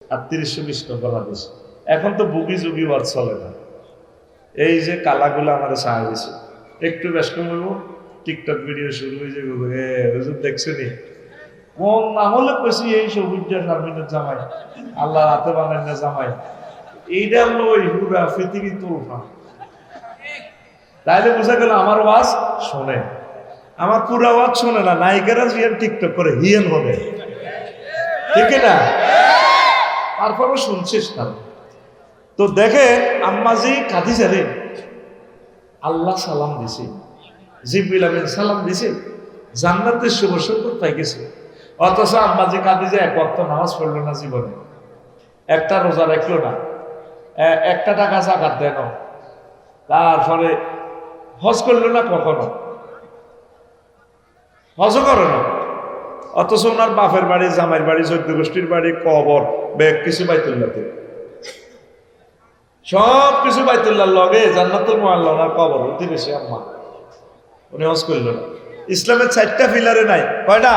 3820 নম্বর হাদিস। এখন তো বুগি যুগি আর চলে না। এই যে কালাগুলো আমার সাহায্য একটু ব্যস্ত হইব, টিকটক ভিডিও শুরু হয়ে যাবে। হুজুর দেখছো নি কোন না হলে পেছি এই সবুজটা শারমিনের জামাই, আল্লাহ হাতে বানায় না জামাই, এইটা হলো ওই পুরা পৃথিবী তোলফা। তাইলে বোঝা গেল আমার ওয়াজ শোনে, আমার পুরো ওয়াজ শোনে না। নায়িকারা জিয়ান টিকটক করে হিয়েন হবে, ঠিক না? তারপরও শুনছিস না। তো দেখে আম্মাজি খাদিজা রে আল্লাহ সালাম দিছে, জিবরিল আমিন সালাম দিছে, জান্নাতের শুভ সংবাদ পাই গেছে। অথচ আম্মাজি খাদিজা এক ওয়াক্ত নামাজ পড়লো না জীবনে, একটা রোজা রাখলো না, একটা টাকা যাকাত দেন, তারপরে হজ করলো না, কখনো হজ করে না। অথচ ওনার বাপের বাড়ি, জামাইয়ের বাড়ি, চৈদ্য গোষ্ঠীর বাড়ি, কবর, ব্যাগ কিছু বাইতুল্লাহতে, সব কিছু বাইতুল্লাহর লগে জান্নাতুল মুআল্লা ওনার কবর অতি বেশি। আম্মা উনি হজ করল না। ইসলামের 4টা পিলারে নাই, কয়টা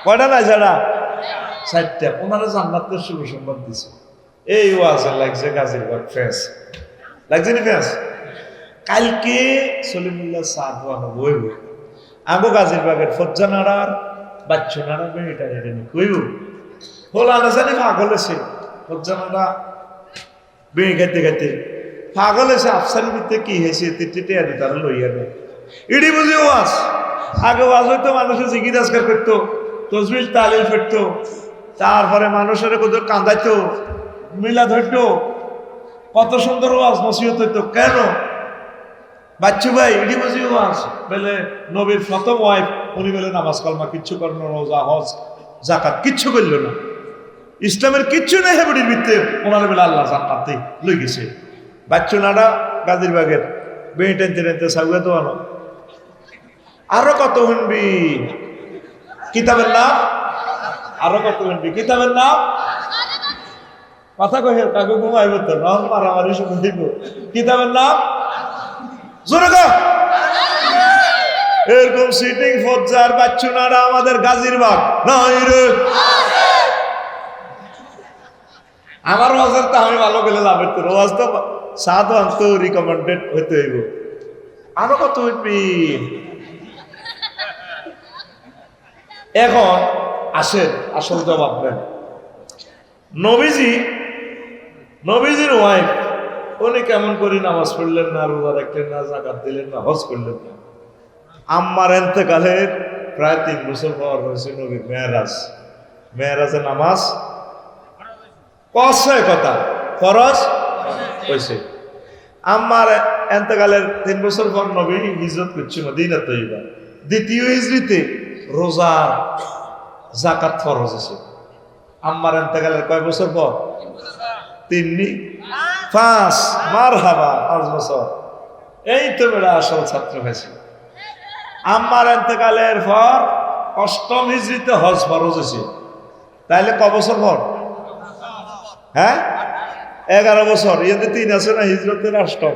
কয়টা নাই যারা 4টা, ওনারা জান্নাতের শুভ সংবাদ দিছে। এই ওয়াজে লাগছে গাজীরবাগ ফেস, লাগছে নি ফেস? কালকে সলিমুল্লাহ সাদওয়ানো বইব আগো গাজীরবাগের ফজ্জানাড়ার বাচ্চনাড়া বেটা এটা নি কইব হল আনা জানি পাগল আছে। ফজ্জানাড়া বেড়ে খাইতে খাইতে পাগল আছে। আফসারি ভিতরে কি হয়েছে তিনটে আনি তারা লইয়া নেই, ইডি বুঝি ওয়াজ। আগে ওয়াজ হইতো মানুষের জিকির আজকার করতো, তসবিহ তালিল ফেরতো, তারপরে মানুষের কোথাও কান্দাইতো, মিলাদ হইতো, কত সুন্দর ওয়াজ নসিহত হইতো। কেন বাচ্চু ভাই ইডি বুঝি ওয়াজ বলে নবীর প্রথম ওয়াইফ, উনি বলে নামাজ কালমা কিচ্ছু করলো, রোজা হজ জাকাত কিচ্ছু করলো না, ইসলামের কিচ্ছু নেই হেবড়ির ভিতরে, ওনার বেলা আল্লাহ জান্নাতে লই গেছে। বাচ্চু নাডা গাজীরবাগের বেড়ে টেনতে টেনতে সাগুয়া তো আনো। আরো কত শুনবি কিতাবের নাম, আরো কত শুনবি কিতাবের নাম। কথা কহে কাকু ঘুমাইব তো নন মারামারি শুনে দিব। কিতাবের নাম জোরে কর। এরকম সিটিং ফজ্জার বাচ্চু নাডা আমাদের গাজীরবাগ নাই রে। আমার ওয়াজের তো আমি ভালো গেলে লাভ হইতো, ওয়াজ তো সাধু আন্ত রিকমেন্ডেড হইতে হইব। আরো কত হইবি। এখন আসেন আসল জবাব দেন। নবীজির ওয়াইফ উনি কেমন করে নামাজ পড়লেন না, রোজা রাখলেন না, জাকাত দিলেন না, হজ করলেন না। আম্মার এন্তেকালের প্রায় 3 বছর পর হয়েছে নবীর মেরাজ। মেরাজে নামাজ কষ্ট কথা ফরজ হয়েছে। আম্মার এন্তেকালের 3 বছর পর নবী হিজরত করছে মদিনা তৈবা। দ্বিতীয় হিজরিতে রোজা জাকাত ফরজ আছে। আম্মার এন্তেকালের কয় বছর পর? 3 5 মারহাবা 5 বছর। এই তো মেয়েরা আসল ছাত্র হয়েছে। আম্মার এন্তেকালের পর 8ম হিজরিতে হজ ফরজ হয়েছে। তাইলে ক বছর পর? হ্যাঁ 11 বছর। ইয়েতে 3 আছে না, হিজরতের 8ম,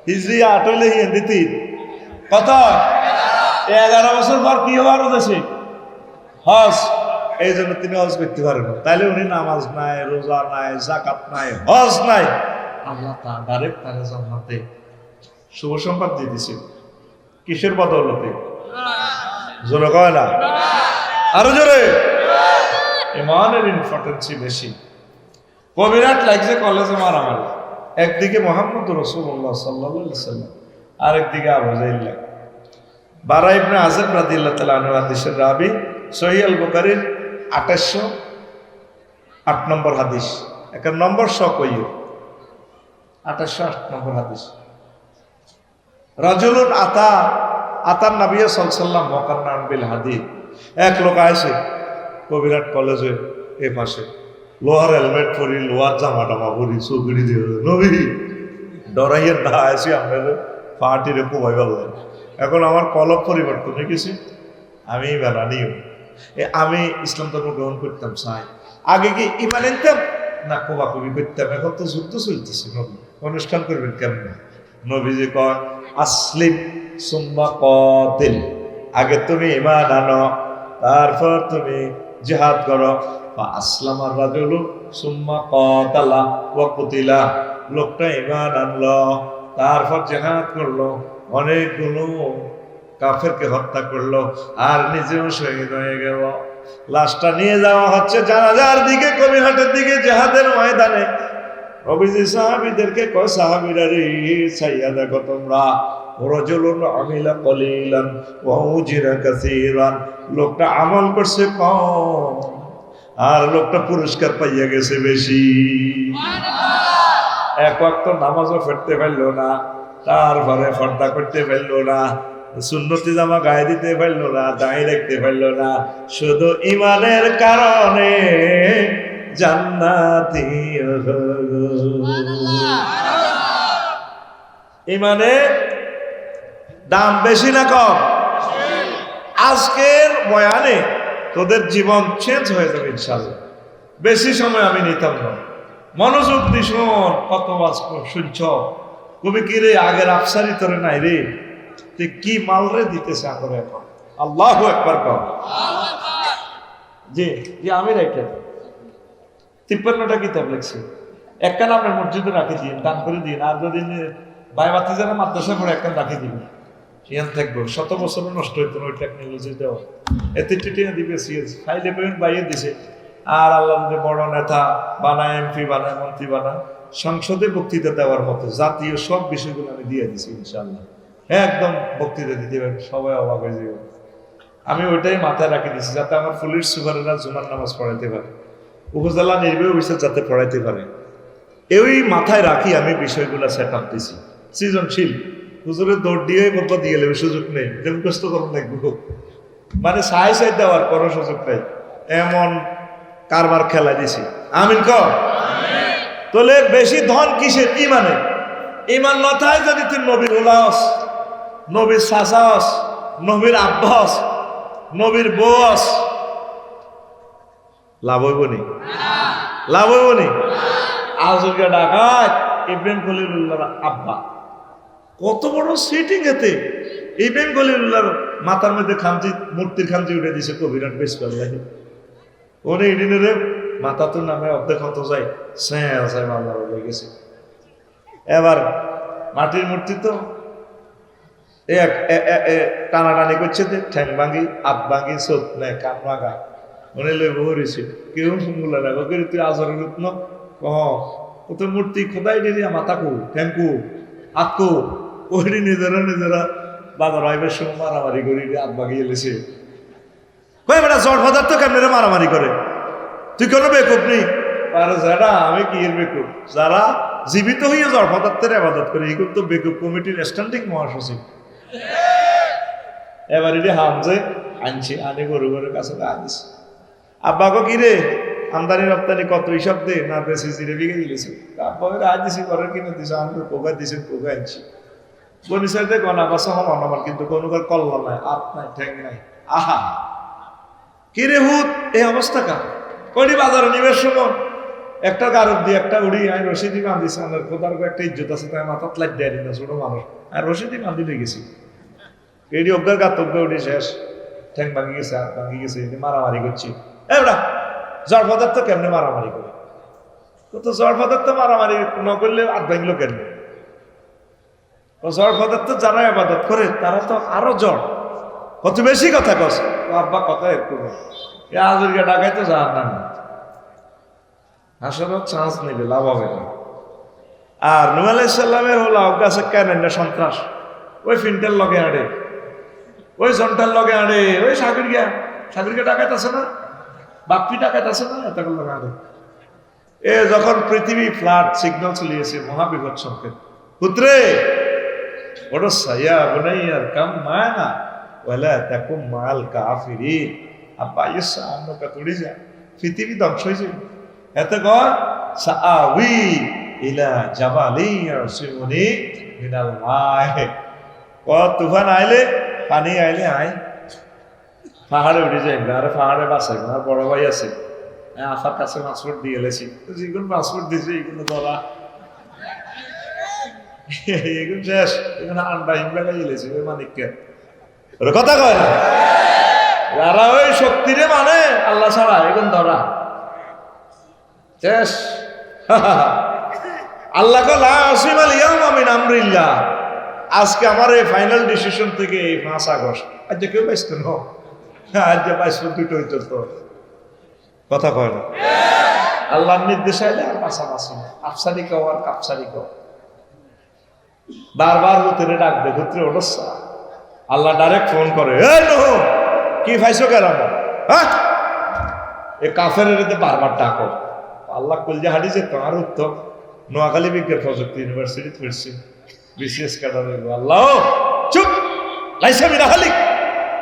হিজরি 8 হইলে ইয়েতে 3 কত? 11 বছর পর কি ফরজ আছে? হজ। এই জন্য তিনি হজ করতে পারেন না। তাইলে উনি নামাজ নাই, রোজা নাই, জাকাত নাই, হজ নাই, আল্লাহ ডাইরেক্ট তারে জান্নাতে শুভ সংবাদ দিয়ে দিছে। কিসের বদৌলতে? জোরে কয় না, আরো জোরে। ইমানের ইম্পর্টেন্সই বেশি। কবিরাট লাগছে কলেজে মারামারি, একদিকে মোহাম্মদ রাসূলুল্লাহ সাল্লাল্লাহু আলাইহি ওয়াসাল্লাম, আরেকদিকে আবু জাহল। বারা ইবনে আযিব রাদিয়াল্লাহু তাআলা আনহু হাদিসের রাবী, সহিহ আল বুখারীর 2808 নম্বর হাদিস। একটা নম্বর কইও 2808 নম্বর হাদিস। রাজুলুন আতার নবী সাল্লাল্লাহু আলাইহি ওয়াসাল্লাম মুকান্নান বিল হাদিদ। এক লোক আইছে কবিরাট কলেজে এই পাশে, লোহার হেলমেট পরি, লোহার জামা টামা পরি, চৌকড়ি দিয়ে নবী ডরাইয়ের না আইসি আপনাদের পার্টিরে কোবাই বললেন। এখন আমার কলব পরিবর্তন হয়ে গেছে, আমি বেড়ানিও আমি ইসলাম ধর্ম গ্রহণ করতাম চাই। আগে কি ইমান আনতাম না কোবাকুবি করতাম, এখন তো যুদ্ধ চলতেছে। নবী অনুষ্ঠান করবেন কেমন? নবীজি কয় আসলিম সুম্মা কাতিল, আগে তুমি ইমান আনো, তারপর তুমি জিহাদ করো, আসলামার রাজুলু সুম্মা কাতালা ওয়া কুতিলা, লোকটা ঈমান আনলো, তারপর জিহাদ করলো, অনেকগুলো কাফেরকে হত্যা করলো, আর নিজেও শহীদ হয়ে গেল। লাশটা নিয়ে যাওয়া হচ্ছে জানাজার দিকে, কবিরহাটের দিকে, জিহাদের ময়দানে। নবীজি সাহাবীদেরকে কয়, সাহাবীরা রে, ছাইয়া দেখো তোমরা, রাজুলুন আমিলা কলিলান ওয়া উজিরা কাসীরান, লোকটা আমল করছে কম আর লোকটা পুরস্কার পাইয়া গেছে বেশি। এক ওয়াক্ত নামাজও পড়তে পারলো না, তারপরে পর্দা করতে পারলো না, সুন্নতি জামা গায়ে দিতে পারলো না, দাঁড়িয়ে রাখতে পারলো না, শুধু ইমানের কারণে জান্নাতি হলো। ইমানে দাম বেশি না কম? আজকের বয়ানে তোদের জীবন চেঞ্জ হয়ে যাবে ইনশাআল্লাহ। বেশি সময় আমি নিতাম না, মনোযোগ দি শোন। কত বাজ শুনছ, কবি কি রে আগের আফসারি তোরে নাই রে, তুই কি মাল রে দিতেছে এখন। এখন আল্লাহু আকবার কর। জি জি, আমি রাইটার 53টা কিতাব লিখছি, একখান আপনার মসজিদে রাখি দিন, দান করে দিন, আর যদি ভাই বাতি যারা মাদ্রাসা পড়ে একখান রাখি দিন, ইয়ান থাকবো। 100 বছরও নষ্ট হইতো না ওই টেকনোলজি দেওয়া। এতে টিটিয়ে দিবে সিএস ফাইলে পেমেন্ট বাইয়ে দিছে। আর আল্লাহ যদি বড় নেতা বানায়, এমপি বানায়, মন্ত্রী বানায়, সংসদে বক্তৃতা দেওয়ার মতো জাতীয় সব বিষয়গুলো আমি দিয়ে দিছি ইনশাআল্লাহ। একদম বক্তৃতা দিতে পারেন, সবাই অবাক হয়ে যাবে। আমি ওইটাই মাথায় রাখি দিছি, যাতে আমার পুলিশ সুপারেরা জুমার নামাজ পড়াইতে পারে, উপজেলা নির্বাহী অফিসার যাতে পড়াইতে পারে, এই মাথায় রাখি আমি বিষয়গুলো সেট আপ দিছি। সৃজনশীল হুজুরের দৌড় দিয়ে বলবো দিয়ে গেলে সুযোগ নেই, যেমন কষ্ট করুন লাগবে, মানে সাই সাই দেওয়ার কোনো সুযোগ নেই, এমন কারবার খেলা দিছি। আমিন কর। তাহলে বেশি ধন কিসের? ইমানে। ইমান নথায় যদি তুই নবীর উলাস, নবীর শাসাস, নবীর আব্বাস, নবীর বস, লাভ হইব নি? লাভ হইব নি? আজকে ডাকাত ইব্রাহিম খলিলুল্লাহর আব্বা, কত বড় সিটিং এতে। ইব্রাহিম খলিলুল্লাহর মাথার মধ্যে খামচি, মূর্তির খামচি উঠে দিছে কবিরাট বেশ পাল্লাহি। ওরে ইডিনে মাথা তো নামে অর্ধেক হতো যায়, স্যাঁ মামলা হয়ে গেছে। এবার মাটির মূর্তি তো টানাটানি করছে, ঠ্যাং ভাঙি, হাত ভাঙি, চোখ নেয়, কান ভাঙা, মনে লই বহরেছে, কেউ শুনগুলা না করে তুই আজরের রত্ন ও তো মূর্তি খোদাই দিলি, মাথা কু, ঠ্যাং কু, হাত কু, ওইটি নিজেরা নিজেরা বাজার আইবের সঙ্গে মারামারি করি, হাত ভাঙিয়ে এলেছে। কই বেটা জড় পদার্থ কেমনে মারামারি করে? তুই কোনো বেকুব নেই? আর যারা আমি কি এর বেকুব, যারা জীবিত হইয়া জড় পদার্থের আবাদত করে, এগুলো তো বেকুব কমিটির স্ট্যান্ডিং মহাসচিব। এবার এটি হামজে আনছি, আনে গরু গরুর কাছে আনিস। আব্বাকে কি রে আমদানি রপ্তানি কত হিসাব দে না, বেশি জিরে বিঘে গেছে। আব্বাকে আজ দিছি, ঘরে কিনে দিছে, আমি পোকা দিছি, পোকা আনছি। বনি সাইডে গনা বাসা হমান আমার, কিন্তু কোনো কল্লা নাই, হাত নাই, ঠ্যাং নাই। আহা কি রে হুত, এই অবস্থা কা করি বাজারে নিবেশ সময় একটা গারদ দিয়ে একটা উড়ি আমি রশিদি বান্ধিছি, আমার খোদার একটা ইজ্জত আছে, তাই মাথা লাইট দেয় না ছোট মানুষ, আর রশিদি বান্ধি নিয়ে গেছি। এটি অজ্ঞার গাতজ্ঞ উঠে শেষ, ঠ্যাং ভাঙি গেছে, হাত ভাঙি গেছে, মারামারি করছি। এবড়া জড় পদার্থ কেমনে মারামারি করে? তো জড় পদার্থ মারামারি ন করলে হাত ভাঙলো কেন? জড় পদার্থ যারা আবাদত করে তারা তো আরো জড়। কত বেশি কথা কস আব্বা, কথা একটু আজকে ডাকাই তো যার না, আসলে চান্স নেবে, লাভ হবে না। আর নূহ আলাইহিস সালামের হলো কাছে কেন সন্ত্রাস, ওই ফিন্টের লগে আড়ে, ওই জন্টার লগে আড়ে, ওই সাগরিকা ডাকাত আছে না, বাপ্পি ডাকাত আছে না, এত লগে আড়ে। এ যখন পৃথিবী ফ্লাড সিগন্যাল চলিয়েছে, মহাবিপদ সংকেত, পুত্রে ওটা সাইয়া বুনাইয়ার কাম মায়না ওয়ালা তাকুম মাল কাফিরিন। আব্বা ইসা আন্ন কাতুড়ি যা, পৃথিবী ধ্বংস হয়ে যাবে। এত কর সাআউই ইলা জাবালি ইয়াসিমুনি মিনাল মায়, ও তুফান আইলে, পানি আইলে আয় পাহাড়ে উঠে যাই, আরে পাহাড়ে বাসাই আর বড় ভাই আছে, আফার কাছে পাসপোর্ট দিয়ে এলেছি, যেগুলো পাসপোর্ট দিয়েছে এইগুলো ধরা, এগুলো শেষ, এখানে আন্ডা হিমলা গাই এলেছি ওই মানিককে। ওরা কথা কয় না, যারা ওই শক্তিরে মানে আল্লাহ ছাড়া, এখন ধরা শেষ। আল্লাহ লা আসিম আল ইয়াউমা মিন আমরিল্লাহ, আজকে আমার এই ফাইনাল ডিসিশন থেকে এই 5 আগস্ট আজ কেউ পাইছো না, আজ পাইছো দুটোই তো কথা কয় না। আল্লাহর নির্দেশ আইলে আর পাশাপাশি আফসারি কও আর কাপসারি কও, বারবার হুতরে ডাকবে, হুতরে ওঠা। আল্লাহ ডাইরেক্ট ফোন করে, এই নহু কি পাইছো কেন, হ্যাঁ এ কাফের বারবার ডাকো। আল্লাহ কলজা হাঁটিছে তোমার উত্তর নোয়াখালী বিজ্ঞান প্রযুক্তি ইউনিভার্সিটি পড়ছি, বিসিএস ক্যাডার হইব। আল্লাহ চুপ, লাইসামি রাহালিক,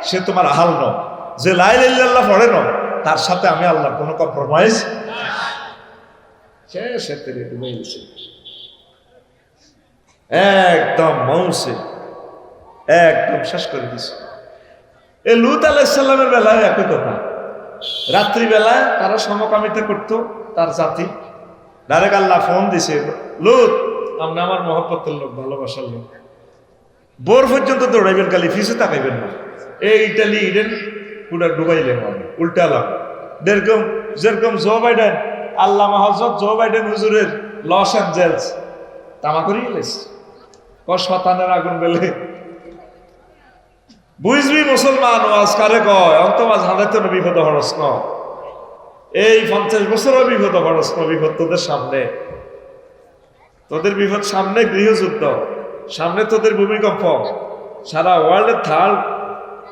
সে তোমার আহাল ন, যে লা ইলাহা ইল্লাল্লাহ পড়ে ন, তার সাথে আমি আল্লাহ কোনো কম্প্রোমাইজ সে তেরে ডুবে গেছে একদম মৌসে, একদম শেষ করে দিছে। এই লূত আলাইহিস সালামের বেলায় একই কথা, রাত্রিবেলায় তারা সমকামিতা করত তার জাতি, ডাইরেক্ট আল্লাহ ফোন দিছে, লূত আপনি আমার মহব্বতের লোক, ভালোবাসার লোক, বোর পর্যন্ত দৌড়াইবেন, খালি ফিসে তাকাইবেন না। এই ইটালি ইডেন পুরা ডুবাইলেন, উল্টা লাভ। যেরকম জো বাইডেন, আল্লাহ হযরত জো বাইডেন হুজুরের লস অ্যাঞ্জেলস তামা করি গেছে, শতানের আগুন বেলে। বুঝবি মুসলমান, ওয়াজ কারে কয় অন্তমাজ হাদাইতে বিপদ হরস ন, এই 50 বছরও বিপদ হরস ন, বিপদ তোদের সামনে, তোদের বিপদ সামনে, গৃহযুদ্ধ সামনে, তোদের ভূমিকম্প, সারা ওয়ার্ল্ডের থার্ড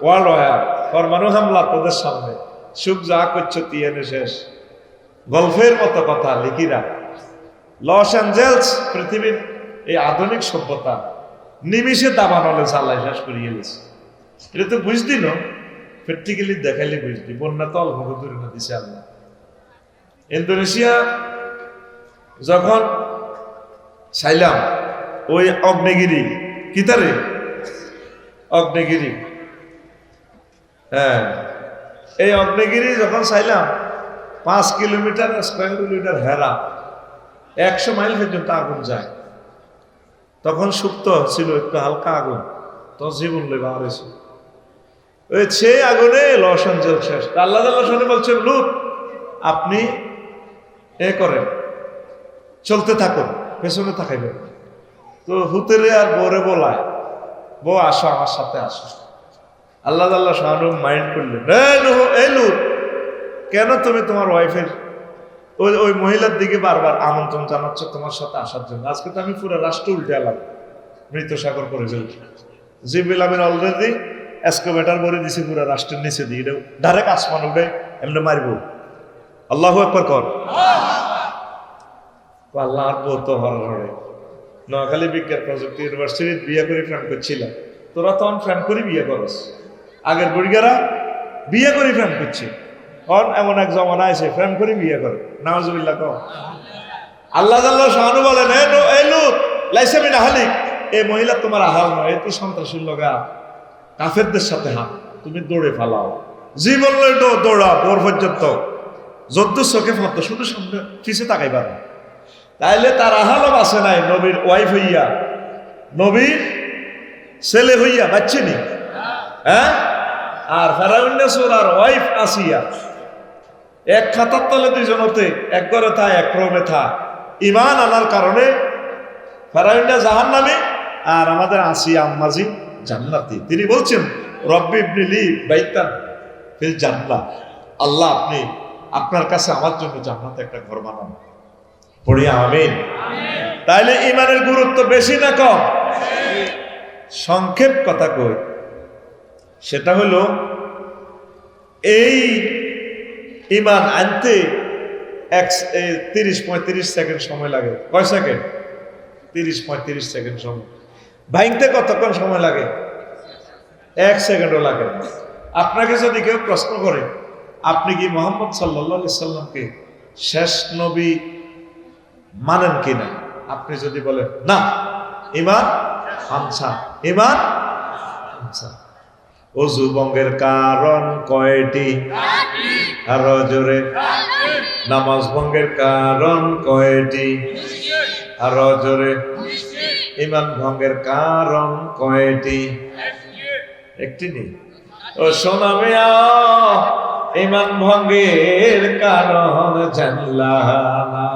ওয়ার্ল্ড ওয়ার, পরমাণু হামলা তোদের সামনে, সুখ যা করছো তিয়েনে শেষ। গল্পের মতো কথা লিখিরা। লস অ্যাঞ্জেলস পৃথিবীর এই আধুনিক সভ্যতা নিমিষে দাবানলে চালাই শেষ করিয়ে গেছে। এটা তো বুঝতি না, প্র্যাকটিক্যালি দেখাইলে বুঝতি। বন্যা তো অল্প দূরে না দিছে আল্লাহ। ইন্দোনেশিয়া যখন চাইলাম ওই অগ্নেগিরি, কিতারে অগ্নেগিরি, হ্যাঁ এই অগ্নেগিরি যখন চাইলাম 5 কিলোমিটার স্কয়ার কিলোমিটার হেরা, 100 মাইল পর্যন্ত আগুন যায়। তখন সুপ্ত ছিল একটু হালকা আগুন, তো জীবন লেবা হয়েছে ওই সেই আগুনে লস অ্যাঞ্জেলস শেষ। আল্লাহ শুনে বলছেন, লূত আপনি এ করেন, চলতে থাকুন, পেছনে থাকাইবেন। তো হুতেরে আর বউরে বলায়, বউ আসো আমার সাথে আসো। আল্লাহ শাহানু মাইন্ড করলেন, এই লূত কেন তুমি তোমার ওয়াইফের ওই মহিলার দিকে বারবার আমন্ত্রণ জানাচ্ছ তোমার সাথে আসার জন্য? আজকে তো আমি পুরো রাষ্ট্র উল্টে এলাম, মৃত সাগর করে ফেলছি। জিবরিল আমিন অলরেডি এসকোভেটার ভরে দিছে পুরো রাষ্ট্রের নিচে দিয়ে, ডাইরেক্ট আসমান উঠে এমনি মারব। আল্লাহু আকবার কর। আল্লাহ আর বউ তো হরে নোয়াখালী বিজ্ঞান প্রযুক্তি ইউনিভার্সিটির বিয়ে করে ফ্রেন্ড করছিলাম। তোরা তখন ফ্রেন্ড করে বিয়ে করস, আগের বুড়িগারা বিয়ে করে ফ্রেন্ড করছে, এমন এক জমানা আছে ফ্রেন্ড করে বিয়ে করে। নাউজুবিল্লাহ কও। আল্লাহ শাহানু বলেন, এই লূত লাইসা মিন আহলিক, এই মহিলা তোমার আহাল নয়, এ তো সন্ত্রাসীর লগা কাফেরদের সাথে হাত, তুমি দৌড়ে ফালাও, জীবন দৌড়াও বোর পর্যন্ত, যদ্দু চোখে ফত, শুধু সামনে পিছিয়ে তাকাইবার। তাইলে তার আহালও বাসে নাই, নবীর ওয়াইফ হইয়া, নবীর ছেলে হইয়া, বাচ্চিনি, হ্যাঁ। আর ফেরাউন্না সোরার ওয়াইফ আসিয়া, এক খাতার তলে দুইজনতে, এক ঘরে থা এক রুমে থা, ইমান আনার কারণে ফেরাউন্না জাহান্নামী আর আমাদের আসিয়া আম্মাজি জান্নাতি। তিনি বলছেন, রব্বি ইবনিলি বাইতান ফিল জান্নাহ, আল্লাহ আপনি আপনার কাছে আমার জন্য জান্নাতে একটা ঘর বানান। পড়ি আমিন। তাইলে ইমানের গুরুত্ব বেশি না কম? সংক্ষেপ কথা কই, সেটা হলো এই ইমান আনতে 30-35 সেকেন্ড সময় লাগে। কয় সেকেন্ড? 30-35 সেকেন্ড সময়। ভাঙতে কতক্ষণ সময় লাগে? 1 সেকেন্ডও লাগে না। আপনাকে যদি কেউ প্রশ্ন করে, আপনি কি মুহাম্মদ সাল্লাল্লাহু আলাইহি সাল্লামকে শেষ নবী মানেন কিনা, আপনি যদি বলেন না, ইমান আনসা, ইমান আনসা। ওযু ভঙ্গের কারণ কয়টি? আরো জোরে। নামাজ ভঙ্গের কারণ কয়টি? আরো জোরে। ইমান ভঙ্গের কারণ কয়টি? একটি নেই। ও সোনা মিয়া, ইমান ভঙ্গের কারণ জানলা না।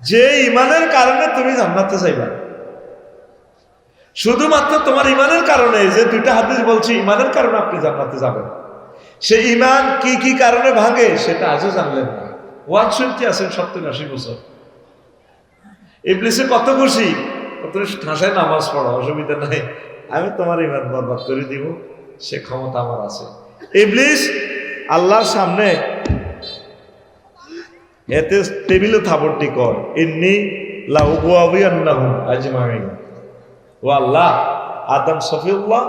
যে ইমানের কারণে তুমি জান্নাতে যাইবা, শুধুমাত্র তোমার ইমানের কারণে, যে দুইটা হাদিস বলছি ইমানের কারণে আপনি জান্নাতে যাবেন, সেই ইমান কি কি কারণে ভাঙে সেটা আজও জানলেন না। ওয়াজ শুনতে আছেন 70-80 বছর, ইবলিসে কত খুশি, তুমি ঠাসায় নামাজ পড়ো, অসুবিধা নাই, আমি তোমার ইমান বরবাদ করে দিব, সে ক্ষমতা আমার আছে। ইবলিস আল্লাহর সামনে এতে টেবিলে থাপড়টি কর, ইন্নী লা উগওয়াবিয়ান্নাহুম আজমাইন। ও আল্লাহ, আদম সফিউল্লাহ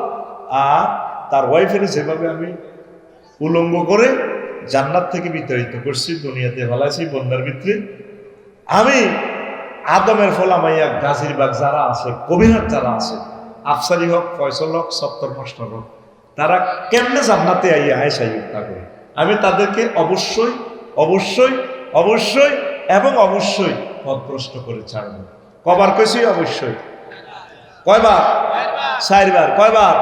আর তার ওয়াইফের যেভাবে আমি উলঙ্গ করে জান্নাত থেকে বিতাড়িত করছি, দুনিয়াতে ফেলাইছি বন্যার ভিতরে, আমি আদমের ফলামাইয়া গাজীরবাগ যারা আছে, কবিরহাট যারা আছে, আফসারি হোক, ফয়সল হোক, সত্তর মাস্টার হোক, তারা কেমনে জান্নাতে আইয়া আয়সাই থাকে, আমি তাদেরকে অবশ্যই অবশ্যই অবশ্যই এবং অবশ্যই পথভ্রষ্ট করে ছাড়ব। কবার কইছি অবশ্যই? কয়বার? 4 বার। কয়বার?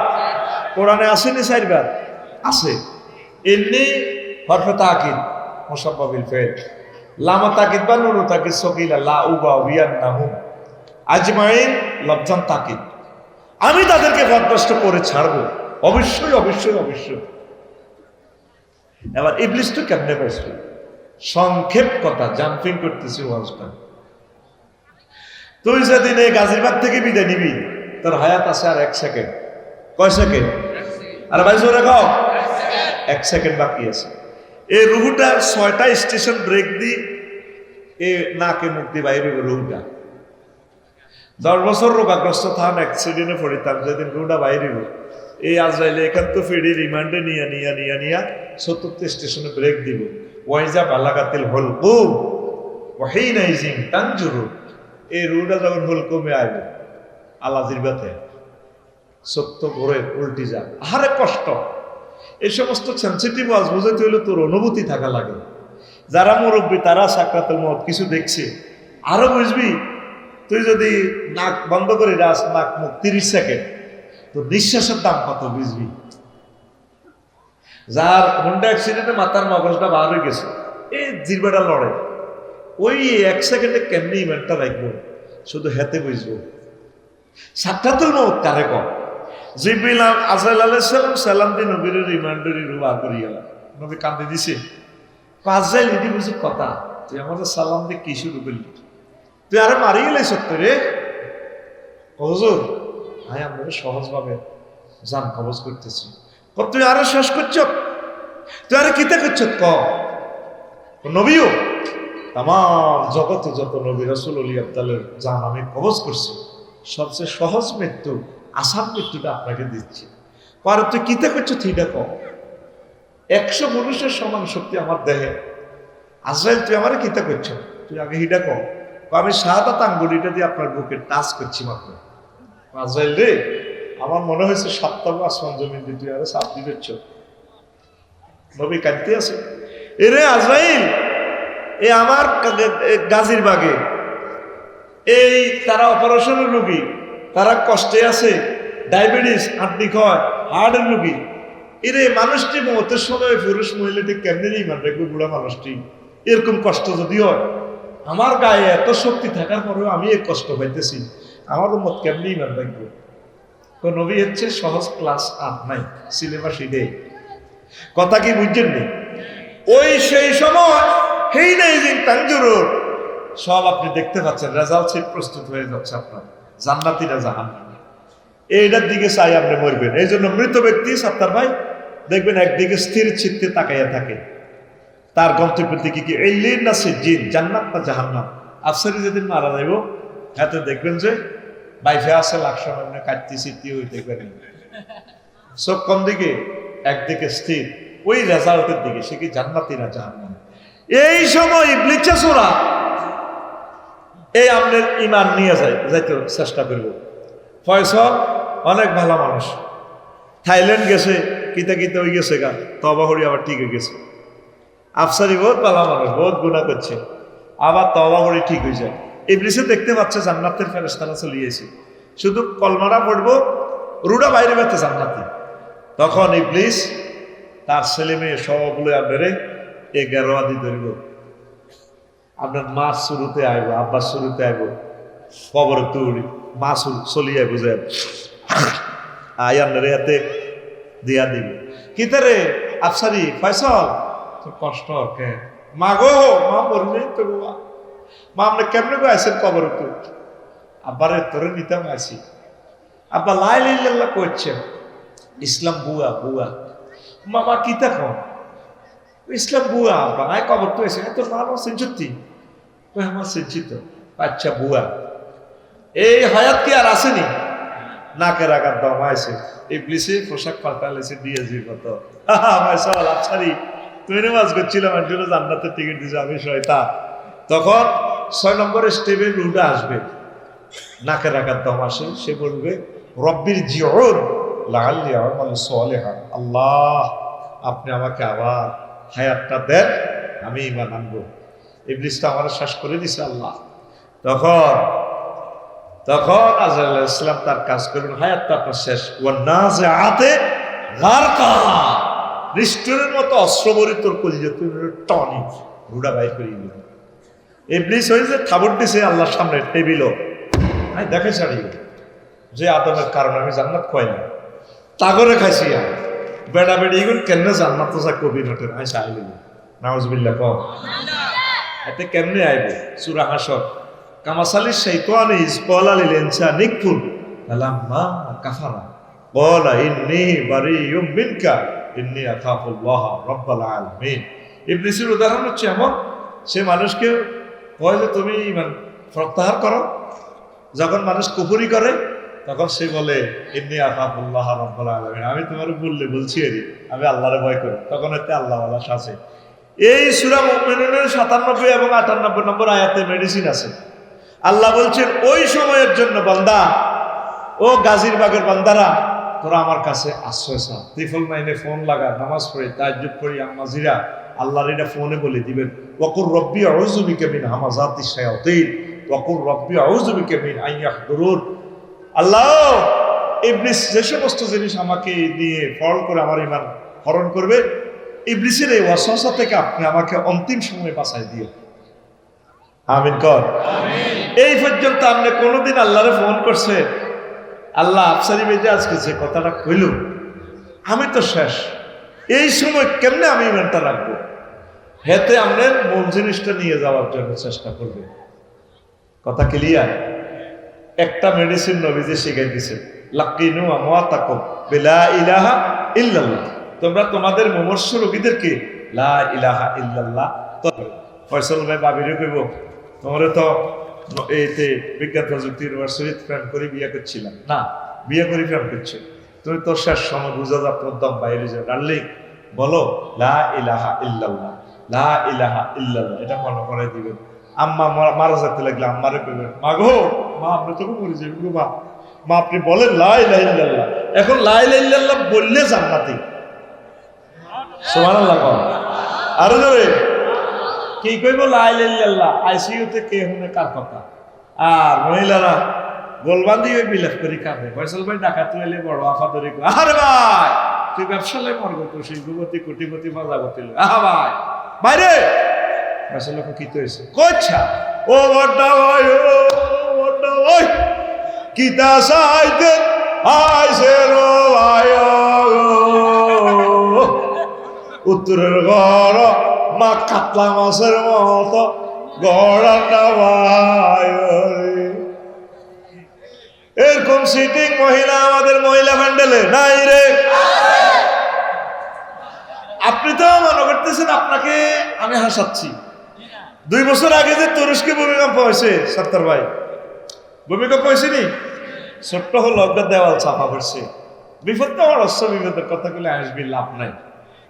কোরআনে আসেনি 4 বার? আছে। ইন্নী হরফে তাকিদ মুসাব্বাবিল ফাইল, লামা তাকিদ বা নুন তাকিদ সকিলা লা উগাউয়ান্নাহুম আজমাইন লবজান তাকিদ, আমি তাদেরকে পথভ্রষ্ট করে ছাড়বো অবশ্যই অবশ্যই অবশ্যই। এবার ইবলিস তো কেমনে পাইছিল? সংক্ষেপ কথা, জাম্পিং করতেছি ওয়াজটা। তুই যেদিন এই গাজীবাগ থেকে বিদায় নিবি, তোর হায়াত আছে আর 1 সেকেন্ড। কয় সেকেন্ড? আর ভাই জোরে কও, 1 সেকেন্ড বাকি আছে। এই রুহুটা 6টা স্টেশন ব্রেক দি এ নাকে মুখ দিয়ে বাইরে রুহুটা। 10 বছর রোগাগ্রস্ত থান, অ্যাক্সিডেন্টে পড়িতাম, যেদিন রুহুটা বাইরে এই আজরাইলে এখান তো ফিডি রিমান্ডে নিয়া 70 স্টেশনে ব্রেক দিব। ওয়াইজা বালাগাতিল হুলকুম ওয়াহিনা ইজিন তানজুরু, এই রুহুটা যখন হুলকুমে আইবে আল্লাহ জিরবাতে সত্য ভরে উল্টি যা, আহারে কষ্ট। এই সমস্ত সেন্সিটিভ ওয়াজ বুঝাইতে হইলে তোর অনুভূতি থাকা লাগে। যারা মুরব্বী তারা সাকরাতুল মউত কিছু দেখছে, আরো বুঝবি। তুই যদি নাক বন্ধ করে রাস, নাক মুখ 30 সেকেন্ড, তো নিঃশ্বাসের দাম কত বুঝবি। যার হোন্ডা অ্যাক্সিডেন্টে মাথার মগজটা বার হয়ে গেছে, এই জিরবাটা লড়ে, ওই 1 সেকেন্ডে কেমনি ইভেন্টটা রাখবো শুধু হেতে বুঝবো। সাকরাতুল মউত কারে কম? জিবরিল আজরাইল আলাইহিস সালাম সালাম দি নবীর রিমান্ডারি রুয়া করিয়া, নবী কান্দে দিছে। আজরাইল ইদি বুঝি কথা, তুই আমাদের সালাম দিয়ে কি শুরু করলি? তুই আরে মারি গেলে সত্য রে হুজুর, ভাই আমরা সহজভাবে জান কবজ করতেছি। তুই আরো শেষ করছ, তুই আরে কিতা করছ? নবীও তাম জগতে যত নবী রাসূল ওলি আব্দালের জান আমি কবজ করছি, সবচেয়ে সহজ মৃত্যু, আসান মৃত্যুটা আপনাকে দিচ্ছি। পরে তুই কিতা করছো ঠিকটা কম। 100 পুরুষের সমান শক্তি আমার দেহে। আজরাইল তুই আমার কিতা করছো, তুই আগে হিটা কম। আমি শাহাদাত আঙ্গুলিটা দিয়ে আপনার বুকে টাচ করছি মাত্র। আজরাইল রে, আমার মনে হয়েছে 7টা আসমান জমিন দিয়ে তুই আরে সাপ দিবেছ। নবী কাঁদতে আছে, এরে আজরাইল, এ আমার গাজীরবাগে এই তারা অপারেশনের রোগী, তারা কষ্টে আছে, ডায়াবেটিস, আড্ডি ক্ষয়, হার্টের রোগী। এরে মানুষটি মতের সময় পুরুষ মহিলাটি কেমনি ইমান রাখবে? বুড়া মানুষটি এরকম কষ্ট যদি হয়, আমার গায়ে এত শক্তি থাকার পরেও আমি এই কষ্ট পাইতেছি, আমার মত কেমনি ইমান রাখবে? তো নবী হচ্ছে সহজ ক্লাস আর নাই, সিলেবাস ইডে। কথা কি বুঝছেন নি? ওই সেই সময় হেই নাই যে তানজুরুর সব আপনি দেখতে পাচ্ছেন, রেজাল্ট সিট প্রস্তুত হয়ে যাচ্ছে আপনার, জান্নাতীরা জাহান্নামী। এইটার দিকে চাই আপনি মরবেন। এই জন্য মৃত ব্যক্তি সাত্তার ভাই দেখবেন একদিকে স্থির চিত্তে তাকাইয়া থাকে, তার গন্তব্যের দিকে কি এই লিন না সিজিন, জান্নাত না জাহান্নাম। আফসারি যেদিন মারা যাইব, হাতে দেখবেন যে বাইফে আছে লাখ মানে কাটতি চিত্তি ওই দেখবেন সব কোন দিকে, একদিকে স্থির, ওই রেজাল্টের দিকে, সে কি জান্নাতি না জাহান্নাম। এই সময় ইবলিসে সোরা এই আপনার ইমান নিয়ে যাইতে চেষ্টা করব। ফয়সল অনেক ভালো মানুষ, থাইল্যান্ড গেছে, কিতা কিতা হয়ে গেছে গা, তবা হরি আবার ঠিক হয়ে গেছে। আফসারি বহুত ভালো মানুষ, বহুত গুনাহ করছে, আবার তবা হরি ঠিক হয়ে যায়। ইবলিসে দেখতে পাচ্ছে জান্নাতের ফেরেশতারা চলে এসে, শুধু কলমারা পড়বো, রুডা বাইরে বেতে জান্নাতি। তখন ইবলিস তার ছেলে মেয়ে সবগুলো আপনারে 11 আদি ধরিব, আপনার মা শুরুতে আইব, আব্বা শুরুতে আইব, কবর তুলি মা চলিয়ে বুঝে আই আপনারে হাতে দিয়া দিব। কি তারে আফসারি ফয়সল কষ্ট কে মা গো, মা মরবে তো গো, মা আপনি কেমনে গো আইসেন কবর তু? আব্বারে তোরে নিতাম আসি। আব্বা লা ইলাহা ইল্লাল্লাহ করছেন, ইসলাম বুয়া বুয়া। মামা কি দেখো ইসলাম বুয়া, আব্বা আয় কবর তো এসে তোর মা আমার সেঞ্চুতি, আমার সেঞ্চিত। আচ্ছা বুয়া, এই হায়াত কি আর আসেনি? নাকের আঘাত দমাইছে, ইবলিসে পোশাক পাল্টালেছে দিয়েছি কত। মাইসাল আফসারি তুই নামাজ করছিলাম, আর জন্য জান্নাতের টিকিট দিয়েছে, আমি শয়তান। তখন 6 নম্বর স্টেপে রুডা আসবে, নাকের আঘাত দমাসে, সে বলবে রব্বির জিউন লাআল্লি আমালু সালিহান, আল্লাহ আপনি আমাকে আবার হায়াতটা দেন, আমি ঈমান আনবো। ইবলিসটা আমার শ্বাস করে দিছে আল্লাহ। তখন আজরাইল আলাইহিস সালাম তার কাজ করবেন, হায়াতটা আপনার শেষ। ওয়ান্নাজিআতে গারকা, নিষ্ঠুরের মতো অস্ত্রবরিত কলিজা টনি রুডা বাই করে দিল। ইবলিস হয়েছে থাবড় দিছে আল্লাহর সামনে টেবিলও, আমি দেখে ছাড়ি যে আদমের কারণে আমি জান্নাত খাইলাম, তাগরে খাইছি আমি বেড়া বেড়ি এগুলো কেন জান্নাত তো যা কবির হটেন আমি চাইল নাউজুবিল্লাহ কম এতে কেমনে আইব? সূরা হাসর কামাসালি শাইতানি ইসকালা লিল ইনসানি নিকফুর ফালাম্মা কাফারা ক্বালা ইন্নী বারিয়ুম মিনকা ইন্নী আখাফুল্লাহ রাব্বাল আলামিন। ইবলিসের উদাহরণ হচ্ছে এমন, সে মানুষকে কয় যে তুমি ঈমান প্রত্যাহার করো, যখন মানুষ কুফরি করে তখন সে বলে ইন্নী আখাফুল্লাহ রাব্বাল আলামিন, আমি তোমার বলছি আমি আল্লাহরে ভয় করি, তখন এতে আল্লাহ ওয়ালা শাসে। এই সূরা মুমিনুনের 97 এবং 98 নম্বর আয়াতে মেডিসিন আছে। আল্লাহ বলছেন ওই সময়ের জন্য বান্দা, ও গাজীরবাগের বান্দারা, তোরা আমার কাছে আশ্রয় চা, 999 ফোন লাগা, নামাজ পড়ি, তাহাজ্জুদ করি, আম্মাজিরা আল্লাহর এটা ফোনে বলে দিবেন, ওয়াকুর রব্বি আউযু বিকা মিন হামাযাতিশ শায়াতিন ওয়াকুর রব্বি আউযু বিকা মিন আন ইয়াহদুরুন। আল্লাহ ইবলিস যে সমস্ত জিনিস আমাকে দিয়ে ফল করে আমার ঈমান হরণ করবে, ইবলিসের এই ওয়াসওয়াসা থেকে আপনি আমাকে অন্তিম সময়ে বাঁচাই দিও। আমিন কর। এই পর্যন্ত আপনি কোনোদিন আল্লাহরে ফোন করছে? আল্লাহ আফসারি বেজে আজকে যে কথাটা কইল আমি তো শেষ, এই সময় কেমনে আমি ইমানটা রাখবো? হেতে আপনার মূল জিনিসটা নিয়ে যাওয়ার জন্য চেষ্টা করবে। কথা ক্লিয়ার? একটা মেডিসিন নবীজি শিখাই দিছে, লাকিনু আমওয়াতাকুম বিলা ইলাহা ইল্লাল্লাহ, তোমরা তোমাদের মুমূর্ষ রোগীদেরকে লা ইলাহা ইল্লাল্লাহ। তো ফয়সাল ভাই বাবিরে কইব তোমরা তো এইতে বিজ্ঞান প্রযুক্তি ইউনিভার্সিটি প্রেম করে বিয়ে করছিলাম না, বিয়ে করে প্রেম করছে, তুমি তো শেষ সময় বুঝা যা প্রদম বাইরে যাও, ডার্লিং বলো লা ইলাহা ইল্লাল্লাহ, লা ইলাহা ইল্লাল্লাহ, এটা মনে করে দিবেন। আম্মা মারা যেতে লাগলে আম্মারে কইবেন, মা গো, মা আপনি তো মরে যাবেন গো, মা আপনি বলেন লা ইলাহা ইল্লাল্লাহ। এখন লা ইলাহা ইল্লাল্লাহ বললে জান্নাতি। সুবহানাল্লাহ। আরো জোরে কি কইব? লা ইলাহা ইল্লাল্লাহ। আইসিইউতে কে হুনে কার কথা? আর মহিলারা গোলবান্দি ওই বিলাপ করি কাঁদে। ফয়সাল ভাই ডাকাতি হইলে বড় আফা ধরে কই, আরে ভাই তুই ব্যবসালে মরগ তো শিল্পপতি কোটিপতি মজাপতি, আহা ভাই বাইরে। ফয়সাল লোক কি তো হয়েছে? কচ্ছা ও বড় ভাই, ও বড় ভাই কিতা সাইতে আইছে রো ভাই, উত্তরের ঘর মা কাতলা মাছের মতো গড়াটা ভাই। এরকম সিটিং মহিলা আমাদের মহিলা প্যান্ডেলে নাই রে। আপনি তো মনে করতেছেন আপনাকে আমি হাসাচ্ছি। 2 বছর আগে যে তুরস্কে ভূমিকম্প হয়েছে, সত্তর ভাই ভূমিকম্প হয়েছে নি, ছোট্ট হল অজ্ঞাত দেওয়াল চাপা পড়ছে, বিপদ তো আমার অশ্ব বিপদের কথা বলে আসবি, লাভ নাই।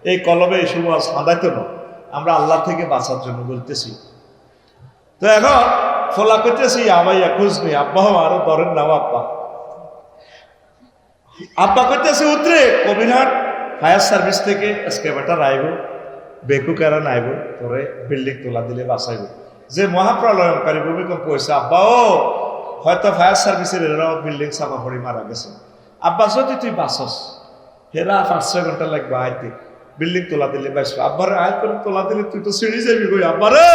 এই কলবে এই শুভ সাদাইতো না, আমরা আল্লাহ থেকে বাঁচার জন্য বলতেছি। তো এখন ফলা করতেছি আবাইয়া খোঁজ নেই, আব্বা আরো ধরেন নাও আব্বা, আব্বা করতেছে উতরে কবিরহাট ফায়ার সার্ভিস থেকে এসকেভেটার আইব, বেকু কারণ আইব, পরে বিল্ডিং তোলা দিলে বাঁচাইব। যে মহাপ্রলয়নকারী ভূমিকম্প হয়েছে আব্বা, ও হয়তো ফায়ার সার্ভিসের এরাও বিল্ডিং চাপা পড়ে মারা গেছে। আব্বা যদি তুই বাঁচস, হেরা 5-6 ঘন্টা লাগবে আইতে, বিল্ডিং তোলা দিলে বাইশ আব্বারে আয় করে তোলা দিলে তুই তো সিঁড়ি যাবি কই আব্বারে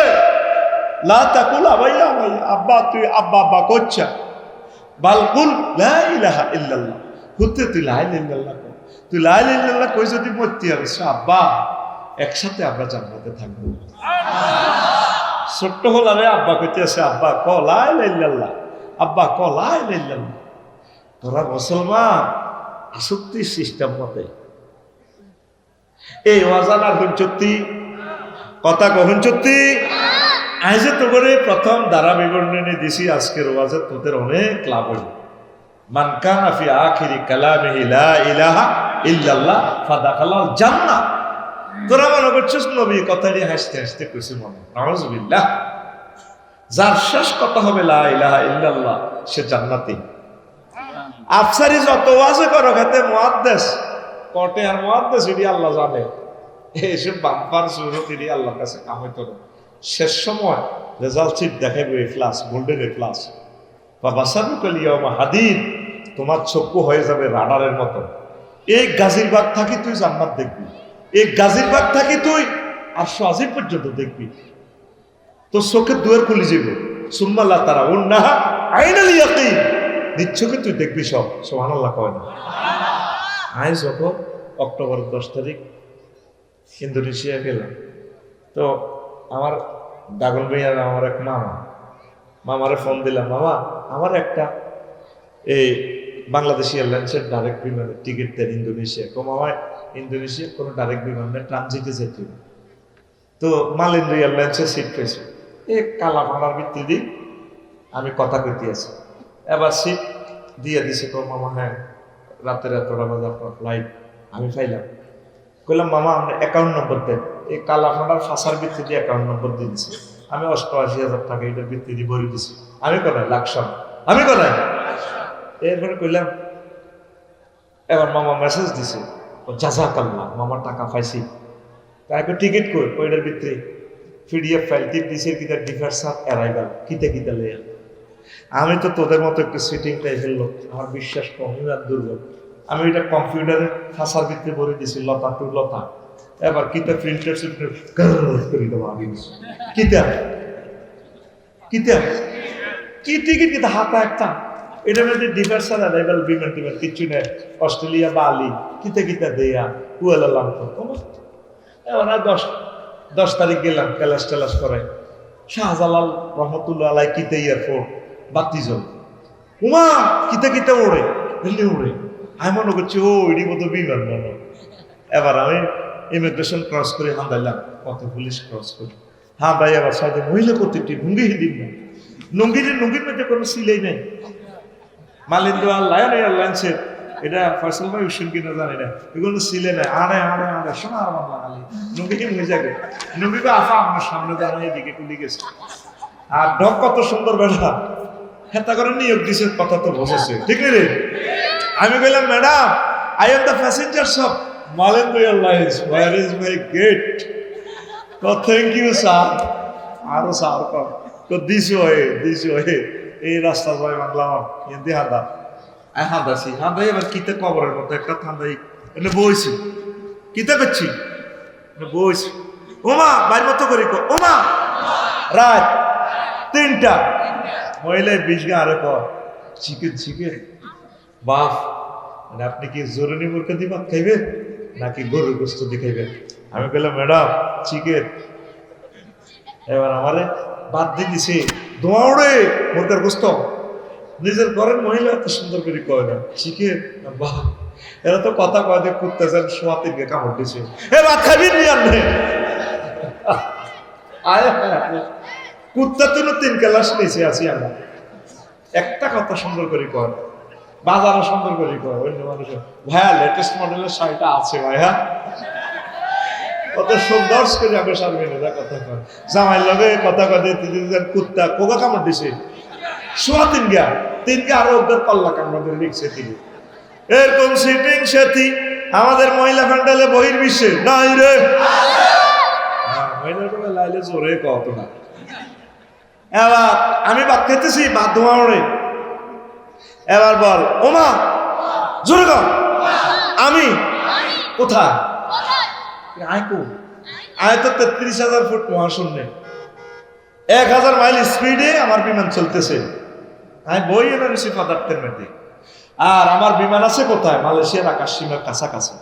লা তাকুল আবাইয়া আবাইয়া আব্বা তুই আব্বা আব্বা করছা বালকুল লা ইলাহা ইল্লাল্লাহ হুতে তুই লা ইলাহা ইল্লাল্লাহ তুই লা ইলাহা ইল্লাল্লাহ কই যদি মরতে হবে আব্বা একসাথে আমরা জান্নাতে থাকবো ছোট্ট হলারে আব্বা কইতে আছে আব্বা ক লা ইলাহা ইল্লাল্লাহ আব্বা ক লা ইলাহা ইল্লাল্লাহ তোরা মুসলমান আসক্তি সিস্টেম মতে এই ওয়াজানার হুঞ্চত্তি কথা কখন চত্তি আইজে তো করে প্রথম দ্বারা বিবরণী দিছি আজকের ওয়াজে তোদের অনেক লাভ হইল মান কানা ফি আখিরি কালামিহি লা ইলাহা ইল্লাল্লাহ ফাদাখালাল জান্নাহ তোরা মনে করছিস নবী কথাটি হাসতে হাসতে কইছে মনে নাউজুবিল্লাহ যার শেষ কথা হবে লা ইলাহা ইল্লাল্লাহ সে জান্নাতি আফসারি যত ওয়াজে করো খাতে মুহাদ্দিস কোটে আর মুহাদ্দিস এটি আল্লাহ জানে এইসব বাম্পার সুরত এটি আল্লাহর কাছে কাম হইতো না শেষ সময় রেজাল্ট শিট দেখাইবে A plus golden A plus বা বাসারুকাল ইয়াউমা হাদিদ তোমার চক্ষু হয়ে যাবে রাডারের মতো এই গাজীরবাগ থাকি তুই জান্নাত দেখবি এই গাজীরবাগ থাকি তুই ৮৮০ পর্যন্ত দেখবি তোর চোখের দুয়ার খুলে যাবে সুম্মা লা তারাউন্নাহা আইনাল ইয়াকিন নিশ্চয়ই তুই দেখবি সব সুবহানাল্লাহ কয় না আজ যখন অক্টোবর 10 তারিখ ইন্দোনেশিয়া গেলাম তো আমার দাগল ভাইয়ার আমার এক মামারে ফোন দিলাম মামা আমার একটা এই বাংলাদেশ এয়ারলাইন্সের ডাইরেক্ট বিমানের টিকিট দেন ইন্দোনেশিয়া কো মামা ইন্দোনেশিয়া কোনো ডাইরেক্ট বিমানের ট্রানজিটে যেতে তো মালেন্দ্র এয়ারলাইন্সের সিট পেয়েছে এই কালা ভাড়ার ভিত্তি আমি কথা কইতে আছি এবার সিট দিয়ে দিছে কো মামা হ্যাঁ রাতের এতটা বাজে আপনার ফ্লাইট আমি পাইলাম কইলাম মামা আপনি অ্যাকাউন্ট নম্বর দেন এই কালা ভাড়ার ফাঁসার ভিত্তি দিয়ে অ্যাকাউন্ট নম্বর দিয়ে দিছি আমি ৮৮,০০০ টাকা এটার ভিত্তি দিয়ে ভরে দিছি আমি কোনায় লাকসাম আমি কোনায় এরপরে কইলাম এবার মামা মেসেজ দিছে ও জাযাকাল্লাহ মামার টাকা পাইছি তাই টিকিট কই ওইটার ভিতরে পিডিএফ ফাইল টিপ দিছে কিটা ডিফারসার অ্যারাইভাল কিতে কিতে লইয়া আমি তো তোদের মতো একটু সিটিং টাইপের লোক আমার বিশ্বাস কম আর দুর্বল আমি এটা কম্পিউটারে ফাঁসার ভিতরে ভরে দিছি লতা টু লতা এবার কিতা প্রিন্টার সিপ্রিন্টার করি দেবো আগে কিতা কিতা কি টিকিট কিতা হাতা একটা এটার মধ্যে ডিফারসার অ্যারাইভাল বিমান টিমান কিচ্ছু নেই অস্ট্রেলিয়া বালি কিতা কিতা দেয়া কুয়ালা লামপুর এবার 10 তারিখ গেলাম ক্যালাস টেলাস করে শাহজালাল রহমতুল্লাহ আলাই কিতে এয়ারপোর্ট বাতি জল উমা কিতে কিতে ওড়ে উড়ে আমি মনে করছি ও এটি মতো বিমান মনে এবার আমি ইমিগ্রেশন ক্রস করে হাঁদাইলাম কত পুলিশ ক্রস করি হাঁদাই আবার সাইডে মহিলা কতটি নুঙ্গি দিন না নুঙ্গির মধ্যে কোনো সিলাই নেই মালিন্দ্র এয়ারলাইন্সের এটা ফয়সাল ভাই উসেন কিনা জানি না এগুলো সিলে নেই আড়ে শোনা আমার লাগালি নুঙ্গি হয়ে যাবে নুঙ্গি তো আফা আমার সামনে দাঁড়িয়ে এদিকে কুলি গেছে আর ডক কত সুন্দর বেড়া হেতা করে নিয়োগ দিছে কথা তো বোঝাচ্ছে ঠিক রে আমি বললাম madam I am the passengers of Malindo airlines where is my gate তো থ্যাংক ইউ স্যার আরো স্যার তো দিস হয়ে এই রাস্তা যায় বাংলা এমনি হাঁদা আমি হাঁদাছি হাঁদাই এবার কিতে কবরের মতো একটা থান্দাই এনে বইছি কিতে করছি বইছি ওমা বাইর মতো করি ওমা রাত 3টা মহিলায় 20 গা আরে কর চিকেন বাফ মানে আপনি কি জরুরি মুরগি দিবা খাইবেন নাকি গরুর গোস্ত দিয়ে খাইবেন আমি বললাম ম্যাডাম চিকেন এবার আমারে বাদ দিয়ে দিছে দৌড়ে মুরগার গোস্ত নিজের ঘরের মহিলা এত সুন্দর করে কয় না চিকেন বাহ এরা তো কথা কয় যে কুত্তা যেন সোয়াতে গিয়ে কামড় দিছে এ ভাত খাবি নি আপনি কুত্তা তো 3 ক্লাস নিচে আছি আমরা একটা কথা সুন্দর করে কয় বাজারও সুন্দর করে কয় অন্য মানুষের ভাইয়া লেটেস্ট মডেলের শাড়িটা আছে ভাইয়া কত সুন্দর করে আমি সামনে কথা কয় জামাই লগে কথা কয় কুত্তা কোকা কামড় দিছে সোয়া 3 গা আরো ওদের পাল্লা কামড়ে লিখছে তিনি এরকম সিটিং সাথী আমাদের মহিলা প্যান্ডেলে বহির্বিশ্বে নাই রে মহিলাটা লাইলে জোরে কত না এবার আমি ভাত খেতেছি ভাত ধোয়া ওড়ে এবার বল ওমা জোরে কর আমি কোথায় আয় কো আয় তো 33,000 ফুট মহাশূন্যে 1,000 মাইল স্পিডে আমার বিমান চলতেছে। আমি বই এনে রয়েছি পদার্থের মধ্যে, আর আমার বিমান আছে কোথায়? মালয়েশিয়ার আকাশ সীমার কাছাকাছি।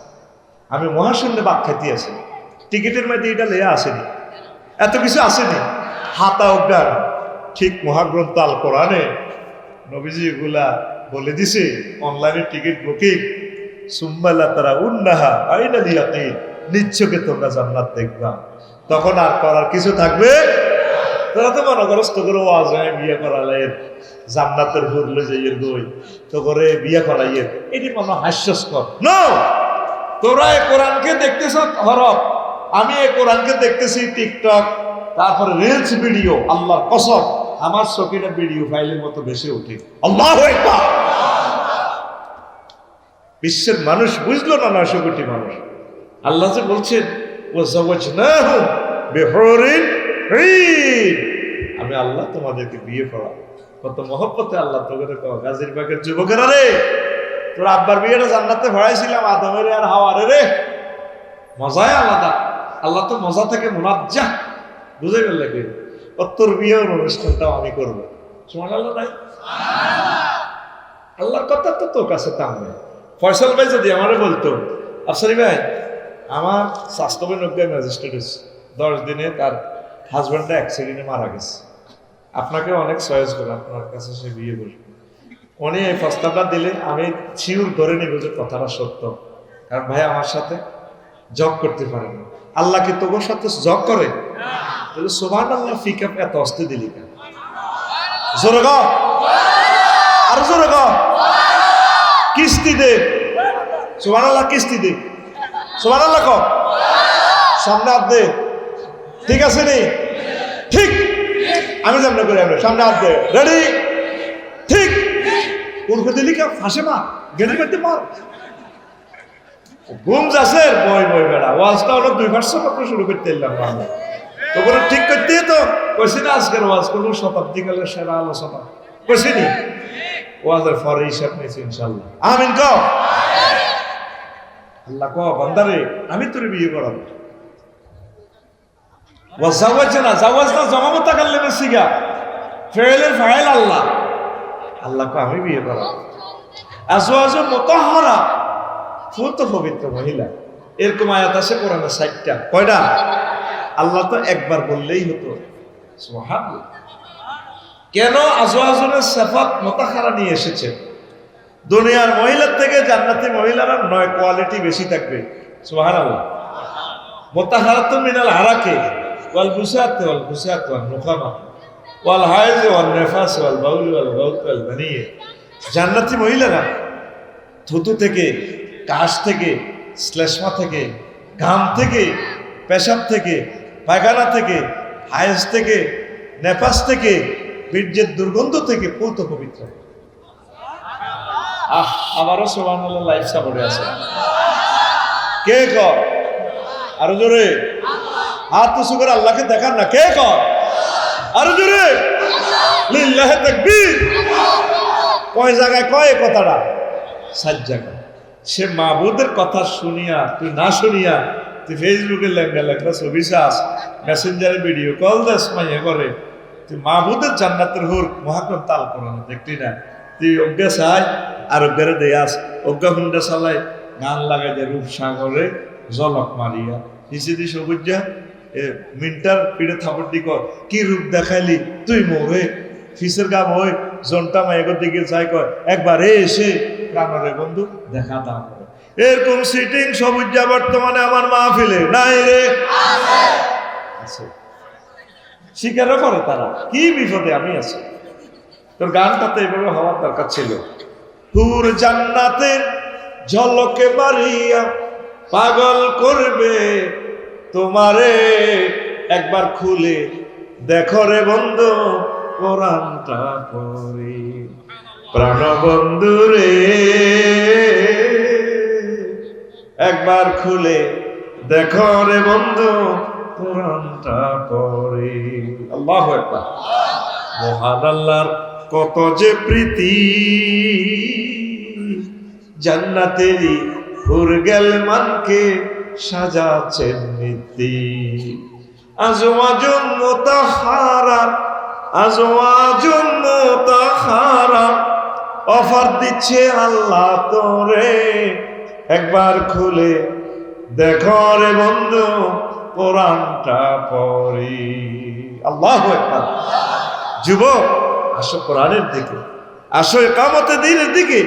আমি মহাশূন্যে বাদ খাইতে আছি, টিকিটের মধ্যে এটা লেয়া আসেনি, এত কিছু আসেনি, হাতা অজ্ঞান। ঠিক মহাগ্রন্থ আল কোরআনে নবীজি এগুলা বলে দিছে, অনলাইনে টিকিট বুকিং সুম্মাল্লা তারা উন্নাহা আইনা লিয়াকিন, নিশ্চয়ই তোমরা জান্নাত দেখবা। তখন আর করার কিছু থাকবে। তোরা তো মনগ্রস্ত করে ওয়াজ হয় বিয়ে করালেন, জান্নাতের হুরলে যাইয়ের গই তো করে বিয়ে করাইয়ের, এটি মনে হাস্যস্কর। নো, তোরা এই কোরআনকে দেখতেছ হরফ, আমি এই কোরআনকে দেখতেছি টিকটক, তারপরে রিলস ভিডিও। আল্লাহর কসম, আমার চোখে ভিডিও ফাইলের মতো ভেসে ওঠে। আল্লাহু আকবার। বিশ্বের মানুষ বুঝলো না, 900 কোটি মানুষ। আল্লাহ যে বলছেন ওয়াজাওয়াজনাহুম বিহুরিন ঈন, আমি আল্লাহ তোমাদেরকে বিয়ে করাবো। কত মহব্বতে আল্লাহ তোকে গাজীর বাগের যুবকেরা রে, তোর আব্বার বিয়েটা জান্নাতে ভরাইছিলাম, আদমের আর হাওয়ারে রে, মজাই আলাদা। আল্লাহ তো মজা থেকে মুনাজ্জাহ, বুঝে গেল কি? তোর বিয়ের অনুষ্ঠানটাও আমি করবো। সুবহানাল্লাহ নাই? আল্লাহর কথা তো তোর কাছে টানবে। ফয়সাল ভাই যদি আমারে বলতো, আফসারি ভাই আমার স্বাস্থ্যবান ম্যাজিস্ট্রেট হয়েছে, 10 দিনে তার হাজব্যান্ডটা অ্যাক্সিডেন্টে মারা গেছে, আপনাকে অনেক চয়েস করে আপনার কাছে সে বিয়ে করবে, উনি এই প্রস্তাবটা দিলে আমি শিওর ধরে নিব যে কথাটা সত্য। কারণ ভাই আমার সাথে জব করতে পারে না। আল্লাহ কি তোর সাথে জব করে? তাহলে সুবহানাল্লাহ ফিকাপ এত অস্তে দিলি কেন? জোরে গো, আর জোরে গো, কিস্তি দে সুবহানাল্লাহ, কিস্তি দে সুবহানাল্লাহ কও, সামনে হাত দে, ঠিক আছে নি? ঠিক, আমি সামনে করে আমরা সামনে হাত দে, রেডি, ঠিক। উর্ফে দিলি কে ফাঁসে মা গেড়ে গেড়ে মার, ঘুম যাচ্ছে বই বই বেড়া। ওয়াজটা হলো 2% মাত্র শুরু করতে এলাম আমরা, তো করে ঠিক করতে তো কইছি না আজকের ওয়াজ করবো শতাব্দীকালের সেরা আলোচনা, কইছি নি? ওয়াজের পরে হিসাব নিয়েছি ইনশাল্লাহ। আমিন কও। আল্লাহ কও বান্দারে আমি তোর বিয়ে করাবো। ওয়াজাওয়াজনা, জাওয়াজনা জমামতা করলে বেশিগা, ফেলের ফাইল আল্লাহ। আল্লাহ কও আমি বিয়ে করাবো। আজওয়াজু মুতাহহারা, ফুত পবিত্র মহিলা। এরকম আয়াত আছে কোরআনে 60টা। কয়টা? আল্লাহ তো একবার বললেই হতো। সুবহানাল্লাহ। কেন আজওয়াজুনের সিফাত মুতাহহারা নিয়ে এসেছে? দুনিয়ার মহিলার থেকে জান্নাতি মহিলারা 9 কোয়ালিটি বেশি থাকবে। সুবহানাল্লাহ। মুতাহহারাতুন মিনাল আরাকি ওয়াল বুসাত ওয়াল বুসাত ওয়াল নুখামা ওয়াল হায়জ ওয়াল নিফাস ওয়াল বাউল ওয়াল গাউত ওয়াল মানিয়া। জান্নাতি মহিলারা থুতু থেকে, কাশ থেকে, শ্লেষ্মা থেকে, ঘাম থেকে, পেশাব থেকে, পায়খানা থেকে, হায়েস থেকে, নেফাস থেকে, বীর্যের দুর্গন্ধ থেকে পূত পবিত্র। আবারও সুবহানাল্লাহ লাইফ সাপোর্টে আছে। কে কর? আরো জোরে হাত উঁচু করে আল্লাহকে দেখান না। কে কর? আরো জোরে লিল্লাহি তাকবীর। কয় জায়গায় কয় কথাটা? 7 জায়গায়। সে মাবুদের কথা শুনিয়া তুই না শুনিয়া তুই ফেসবুকে লেখা ছবি চাস, মেসেঞ্জারে ভিডিও কল দেস মাইয়া করে, তুই মাবুদের জান্নাতের হুর মহাকম তাল করানো দেখতি না। তুই অজ্ঞা চাই আর অজ্ঞারে দেয়াস, অজ্ঞা হুন্ডা চালাই গান লাগাই দে রূপসাগরে জলক মারিয়া নিচে দি সবুজা মিন্টার পিড়ে থাপড় দি কর, কি রূপ দেখাইলি তুই মোহে ফিসের গাম হই জনটা মায়ের দিকে যাই কয় একবার এসে প্রাণরে বন্ধু দেখা দাম। এরকম সিটিং সবুজা বর্তমানে আমার মাহফিলে নাই রে, আছে। স্বীকারও করে তারা, কি বিপদে আমি আছি। তোর গানটাতে এভাবে হওয়ার দরকার ছিল। হুর জান্নাতের ঝলকে মারিয়া পাগল করবে তোমারে, একবার খুলে দেখো রে বন্ধু কোরআনটা পড়ে। প্রাণ বন্ধু রে একবার খুলে দেখো রে বন্ধু কোরআনটা পড়ে। আল্লাহু আকবার। মহান আল্লাহর কত যে প্রীতি, জান্নাতেরই হুর গেল মানকে সাজাচ্ছেন নীতি। আজওয়াজুন মুতাহহারা, আজওয়াজুন মুতাহহারা, অফার দিচ্ছে আল্লাহ তোরে, একবার খুলে দেখো রে বন্ধু কোরআনটা পড়ি। আল্লাহু আকবার। যুবক, আসো কোরআনের দিকে, আসো ইকামতে দ্বীনের দিকে,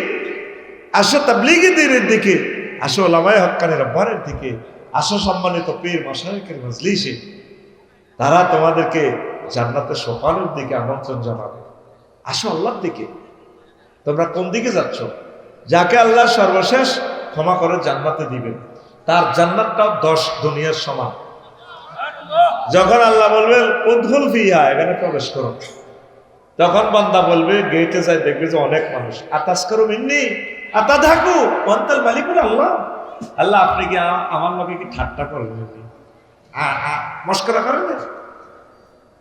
আসো তাবলীগে দ্বীনের দিকে, আসো উলামায়ে হক্কানি রব্বানির দিকে, আসো সম্মানিত পীর মাশায়েখের মজলিসে। তারা তোমাদেরকে জান্নাতের সোপানের দিকে আমন্ত্রণ জানাবে। আসো আল্লাহর দিকে। তোমরা কোন দিকে যাচ্ছ? যাকে আল্লাহ সর্বশেষ ক্ষমা করে জান্নাতে দিবেন, তার জান্নাতটাও 10 দুনিয়ার সমান। যখন আল্লাহ বলবেন উদখুল ফিহা, এখানে প্রবেশ করো, তখন বান্দা বলবে, গেটে যায় দেখবে যে অনেক মানুষ। আতাসকারু মিন্নি আতাধাকু ওয়ান্তাল মালিকুল আল্লাহ। আল্লাহ আপনি কি আমার লোকে কি ঠাট্টা করেন নাকি? মস্করা করেন না?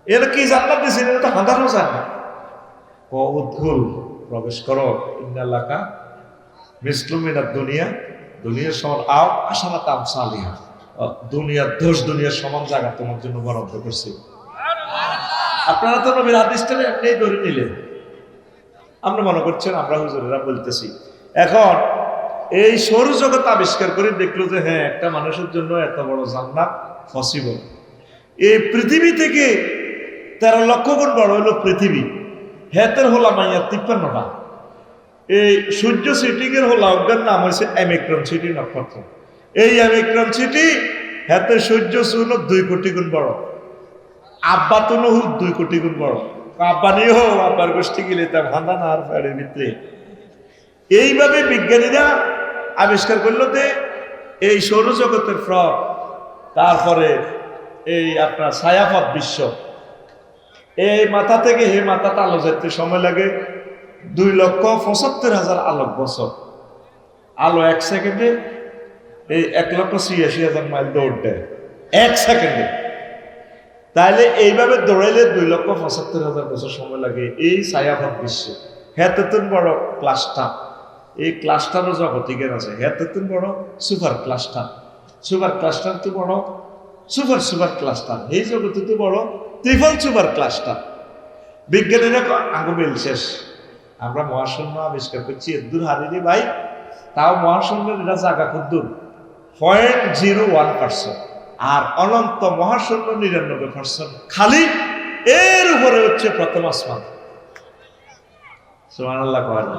এর কি জান্নাত দিয়েছেন? এটা তো হাঁদারও যায় না। ও উদখুল, প্রবেশ করো, ইন্নাল্লাকা মিসলুম মিনাদ দুনিয়া, দুনিয়ার সমান আও আশারাত আমসালিহা, দুনিয়ার 10 দুনিয়ার সমান জায়গা তোমার জন্য বরাদ্দ করছি। আপনারা তো নবীর হাদিসটা এমনি ধরে নিলেন, আমরা মনে করছেন আমরা হুজুরেরা বলতেছি। এখন এই সৌরজগৎ আবিষ্কার করে দেখলো যে হ্যাঁ, একটা মানুষের জন্য এত বড় জান্নাত পসিবল। এই পৃথিবী থেকে 13 লক্ষ গুণ বড় হলো পৃথিবী। হেতের হোলা মাইয়া 53টা। এই সূর্য সিটিং এর হোলা অজ্ঞার নাম হয়েছে অ্যামিক্রন সিটি নক্ষত্র। এই অ্যামিক্রন সিটি হেতের সূর্য চুল 2 কোটি গুণ বড়। আব্বা তো নহু 2 কোটি গুণ বড়। আব্বা নিয়ে হোক, আব্বার গোষ্ঠী গেলে তা ভান্দা না আর ফেড়ের ভিতরে। এইভাবে বিজ্ঞানীরা আবিষ্কার করলো যে এই সৌরজগতের ফ্রক, তারপরে এই আপনার ছায়াপথ বিশ্ব, এই মাথা থেকে হে মাথাটা আলো যেতে সময় লাগে 2,75,000 আলোক বছর। আলো 1 সেকেন্ডে এই 1,86,000 মাইল দৌড় দেয় 1 সেকেন্ডে। তাইলে এইভাবে দৌড়াইলে 2,75,000 বছর সময় লাগে এই ছায়াপথ বিশ্ব। হেতেতুন বড় ক্লাস্টার, এই ক্লাস্টারও জগতিকের আছে। হেতেতুন বড় সুপার ক্লাস্টার, সুপার ক্লাস্টার তো বড় সুপার সুপার ক্লাস্টার, এই জগতে তো বড় ত্রিফল সুপার ক্লাস্টার। বিজ্ঞানীরা আঙ্গুল শেষ, আমরা মহাশূন্য আবিষ্কার করছি এদূর হারিনি ভাই, তাও মহাশূন্যের এটা জায়গা খুব দূর 0.01%, আর অনন্ত মহাশূন্য 99% খালি। এর উপরে হচ্ছে প্রথম আসমান। সুবহানাল্লাহ কয় না?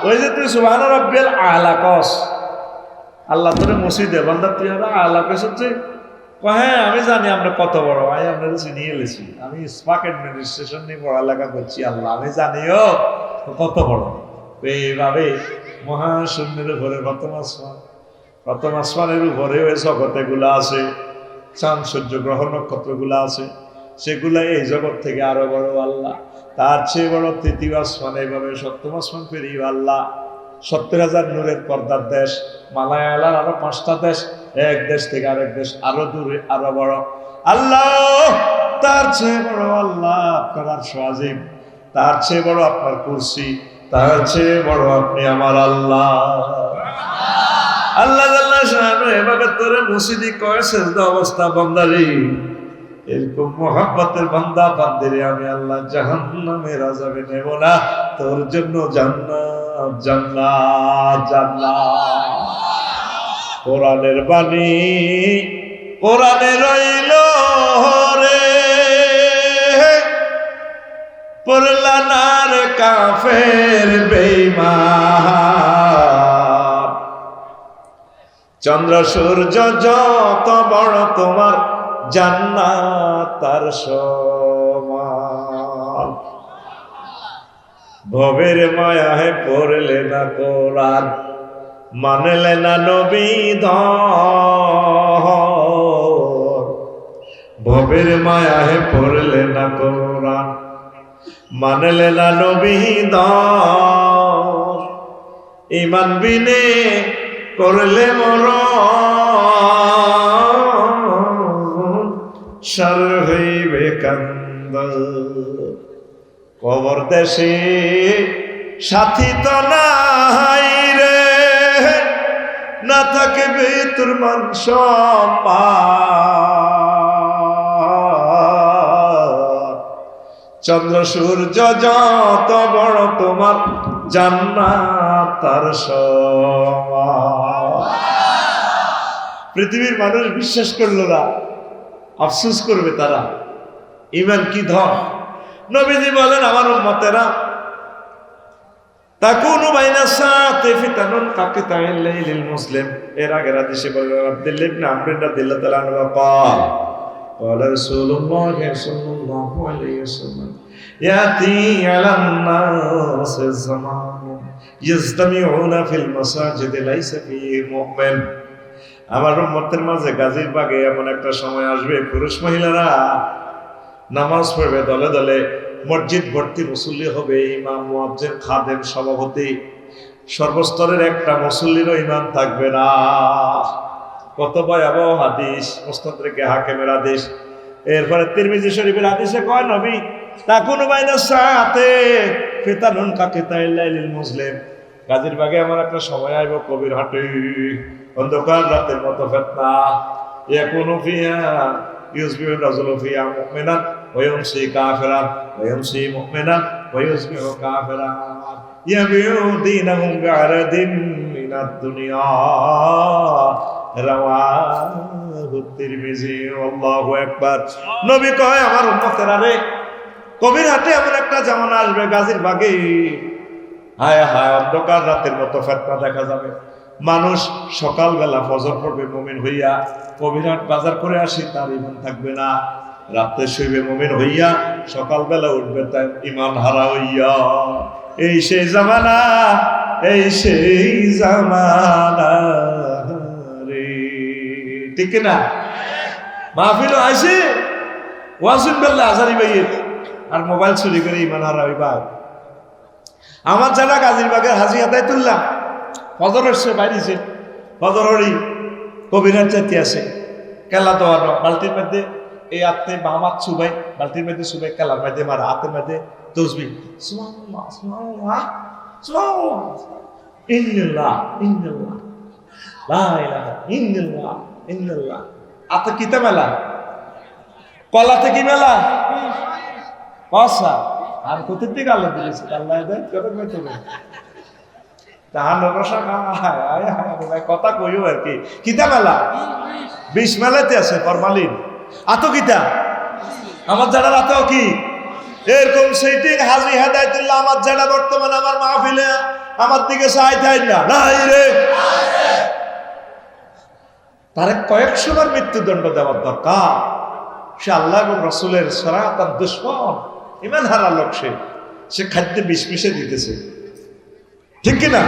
ওই যে তুই সুবহান রাব্বিল আলা কস, আল্লাহ তোরে মসজিদে বান্দা তুই আলা কস হচ্ছে হ্যাঁ আমি জানি আমরা কত বড়, আমি আপনারা চিনিয়ে এলেছি, আমি স্পাক অ্যাডমিনিস্ট্রেশন নিয়ে পড়ালেখা করছি, আল্লাহ আমি জানিও কত বড়। এইভাবে মহাশূন্যের উপরে প্রথম আসমান, প্রথম আসমানের উপরে ওই জগতে গুলা আছে, চাঁদ সূর্য গ্রহ নক্ষত্র গুলা আছে, সেগুলা এই জগৎ থেকে আরো বড় আল্লাহ। তার চেয়ে বড় তৃতীয় আসমান, এইভাবে সপ্তম আসমান পেরিয়ে আল্লাহ 70,000 নূরের পর্দার দেশ মালায়ালার আরো 5টা দেশ, এক দেশ থেকে আরেক দেশ আরো দূরে আরো বড় আল্লাহ। তার চেয়ে বড় আল্লাহ আপনার আরশ আজিম, তার চেয়ে বড় আপনার কুরসি, তার চেয়ে বড় আপনি আমার আল্লাহ। আল্লাহ আল্লাহ শাহানু এভাবে তোরে মসজিদি কয় সেজদা অবস্থা বান্দারে, এরকম মোহাব্বতের বান্দা বান্দিরে আমি আল্লাহ জাহান্নামের আযাবে নেব না, তোর জন্য জান্নাত জান্নাত জান্নাত। কোরআনের বাণী কোরআনে রইল রে, পড়লা না রে কাফের বেঈমান। চন্দ্র সূর্য যত বড় তোমার জান্নাত তার সমান। ভবের মায়ায় পড়লে না কোরআন, মানলে না নবী ধর। ভবের মায়ায় পড়লে না কোরআন, মানলে না নবী ধর। ঈমান বিনে করলে মরণ, সার হইবে কান্দ। কবর দেশে সাথী তো নাই রে, না থাকবে তোর মান সম্মান। চন্দ্র সূর্য যত বড় তোমার জান্নাত তার সমান। পৃথিবীর মানুষ বিশ্বাস করলো না, আফসোস করবে তারা। ঈমান কি ধন। নবীজি বলেন আমার উম্মতেরা তাকুনু বাইনা সাআতি ফিতানুন কাকিতাইল লাইলিল মুসলিম। এর আগের হাদিসে বলেন আব্দুল্লাহ ইবনে আমর রাদিয়াল্লাহু তাআলা আনহু قال قال رسول الله صلى الله عليه وسلم ياتي على الناس الزمان يجتمعون في المساجد ليس فيه مؤمن। আমার উম্মতের মাঝে গাজীর বাগে এমন একটা সময় আসবে পুরুষ মহিলারা নামাজ পড়বে দলে দলে, মসজিদ ভর্তি মুসল্লি হবে, ইমাম মুয়াজ্জিন খাদেম সভাপতি, সর্বস্তরের একটা মুসল্লিরও ইমাম থাকবে না। কত ভয়াবহ হাদিস, মুস্তাদরাকে হাকিমের হাদিস। এরপরে তিরমিজি শরীফের হাদিসে কয় নবী তাকুনু বাইনা সাআতি ফিতানুন কাকিতাইল লাইলিল মুসলিম। গাজীর বাগে এমন একটা সময় আইব কবির হাটে অন্ধকার রাতের মতো ফিতনা। ইয়াকুনু ফিহা ইউসবিহু রাজুলু ফিহা মুমিনান ওয়া ইউমসি কাফিরান ওয়া ইউমসি মুমিনান ওয়া ইউসবিহু কাফিরান ইয়াবিউ দীনাহুম বিআরাদিন মিনাদ দুনিয়া। রাওয়াহু তিরমিজি। আল্লাহু আকবার। নবী কয় আমার উম্মতেরা রে, কবির হাটে এমন একটা জামানা আসবে গাজীর বাগে, হায় হায় অন্ধকার রাতের মতো ফিতনা দেখা যাবে। মানুষ সকালবেলা ফজর পড়বে মুমিন হইয়া, কবিরহাট বাজার করে আসি তার ঈমান থাকবে না। রাতে শুইবে মুমিন হইয়া, সকালবেলা উঠবে তাই ঈমান হারা হইয়া। এই সেই জামানা, এই সেই জামানা রে, ঠিক না? মাহফিল আইছে ওয়াজিন বেল্লা আজারি ভাইয়ের আর মোবাইল চুরি করে ঈমান হারা হইবা। আমার যারা গাজীর বাগের হাজি আদায়তুল্লাহ ফজর হচ্ছে বাইরেছে, ফজর হরি কবিরার জাতি আছে কেলা দেওয়ানো বালতির মধ্যে এই আত্মে বামাত সুবাই, বালতির মধ্যে সুবাই কেলার মধ্যে মারা হাতের মধ্যে তসবি সুবহানাল্লাহ সুবহানাল্লাহ সুবহানাল্লাহ ইন্নাল্লাহ ইন্নাল্লাহ লা ইলাহা ইল্লাল্লাহ ইন্নাল্লাহ। আতে কিতা মেলা, কলাতে কি মেলা কসা আর কোথের দিকে আল্লাহ দিয়েছে আল্লাহ দেয় কত কত কথা কইও আর কি। কিতা মেলা 20 মেলাতে আছে ফরমালিন আতো কিতা আমার যারা রাতেও কি এরকম সেইটিং হাজি হেদায়েতুল্লাহ আমার যারা বর্তমানে আমার মাহফিলে আমার দিকে চাইতেই না নাই রে, তারে কয়েকশোবার মৃত্যুদণ্ড দেওয়ার দরকার। সে আল্লাহ এবং রসুলের সরাতার দুশ্মন, ইমান হারা লোক, সে খাদ্যে বিষ মিশে দিতেছে, ঠিক কিনা?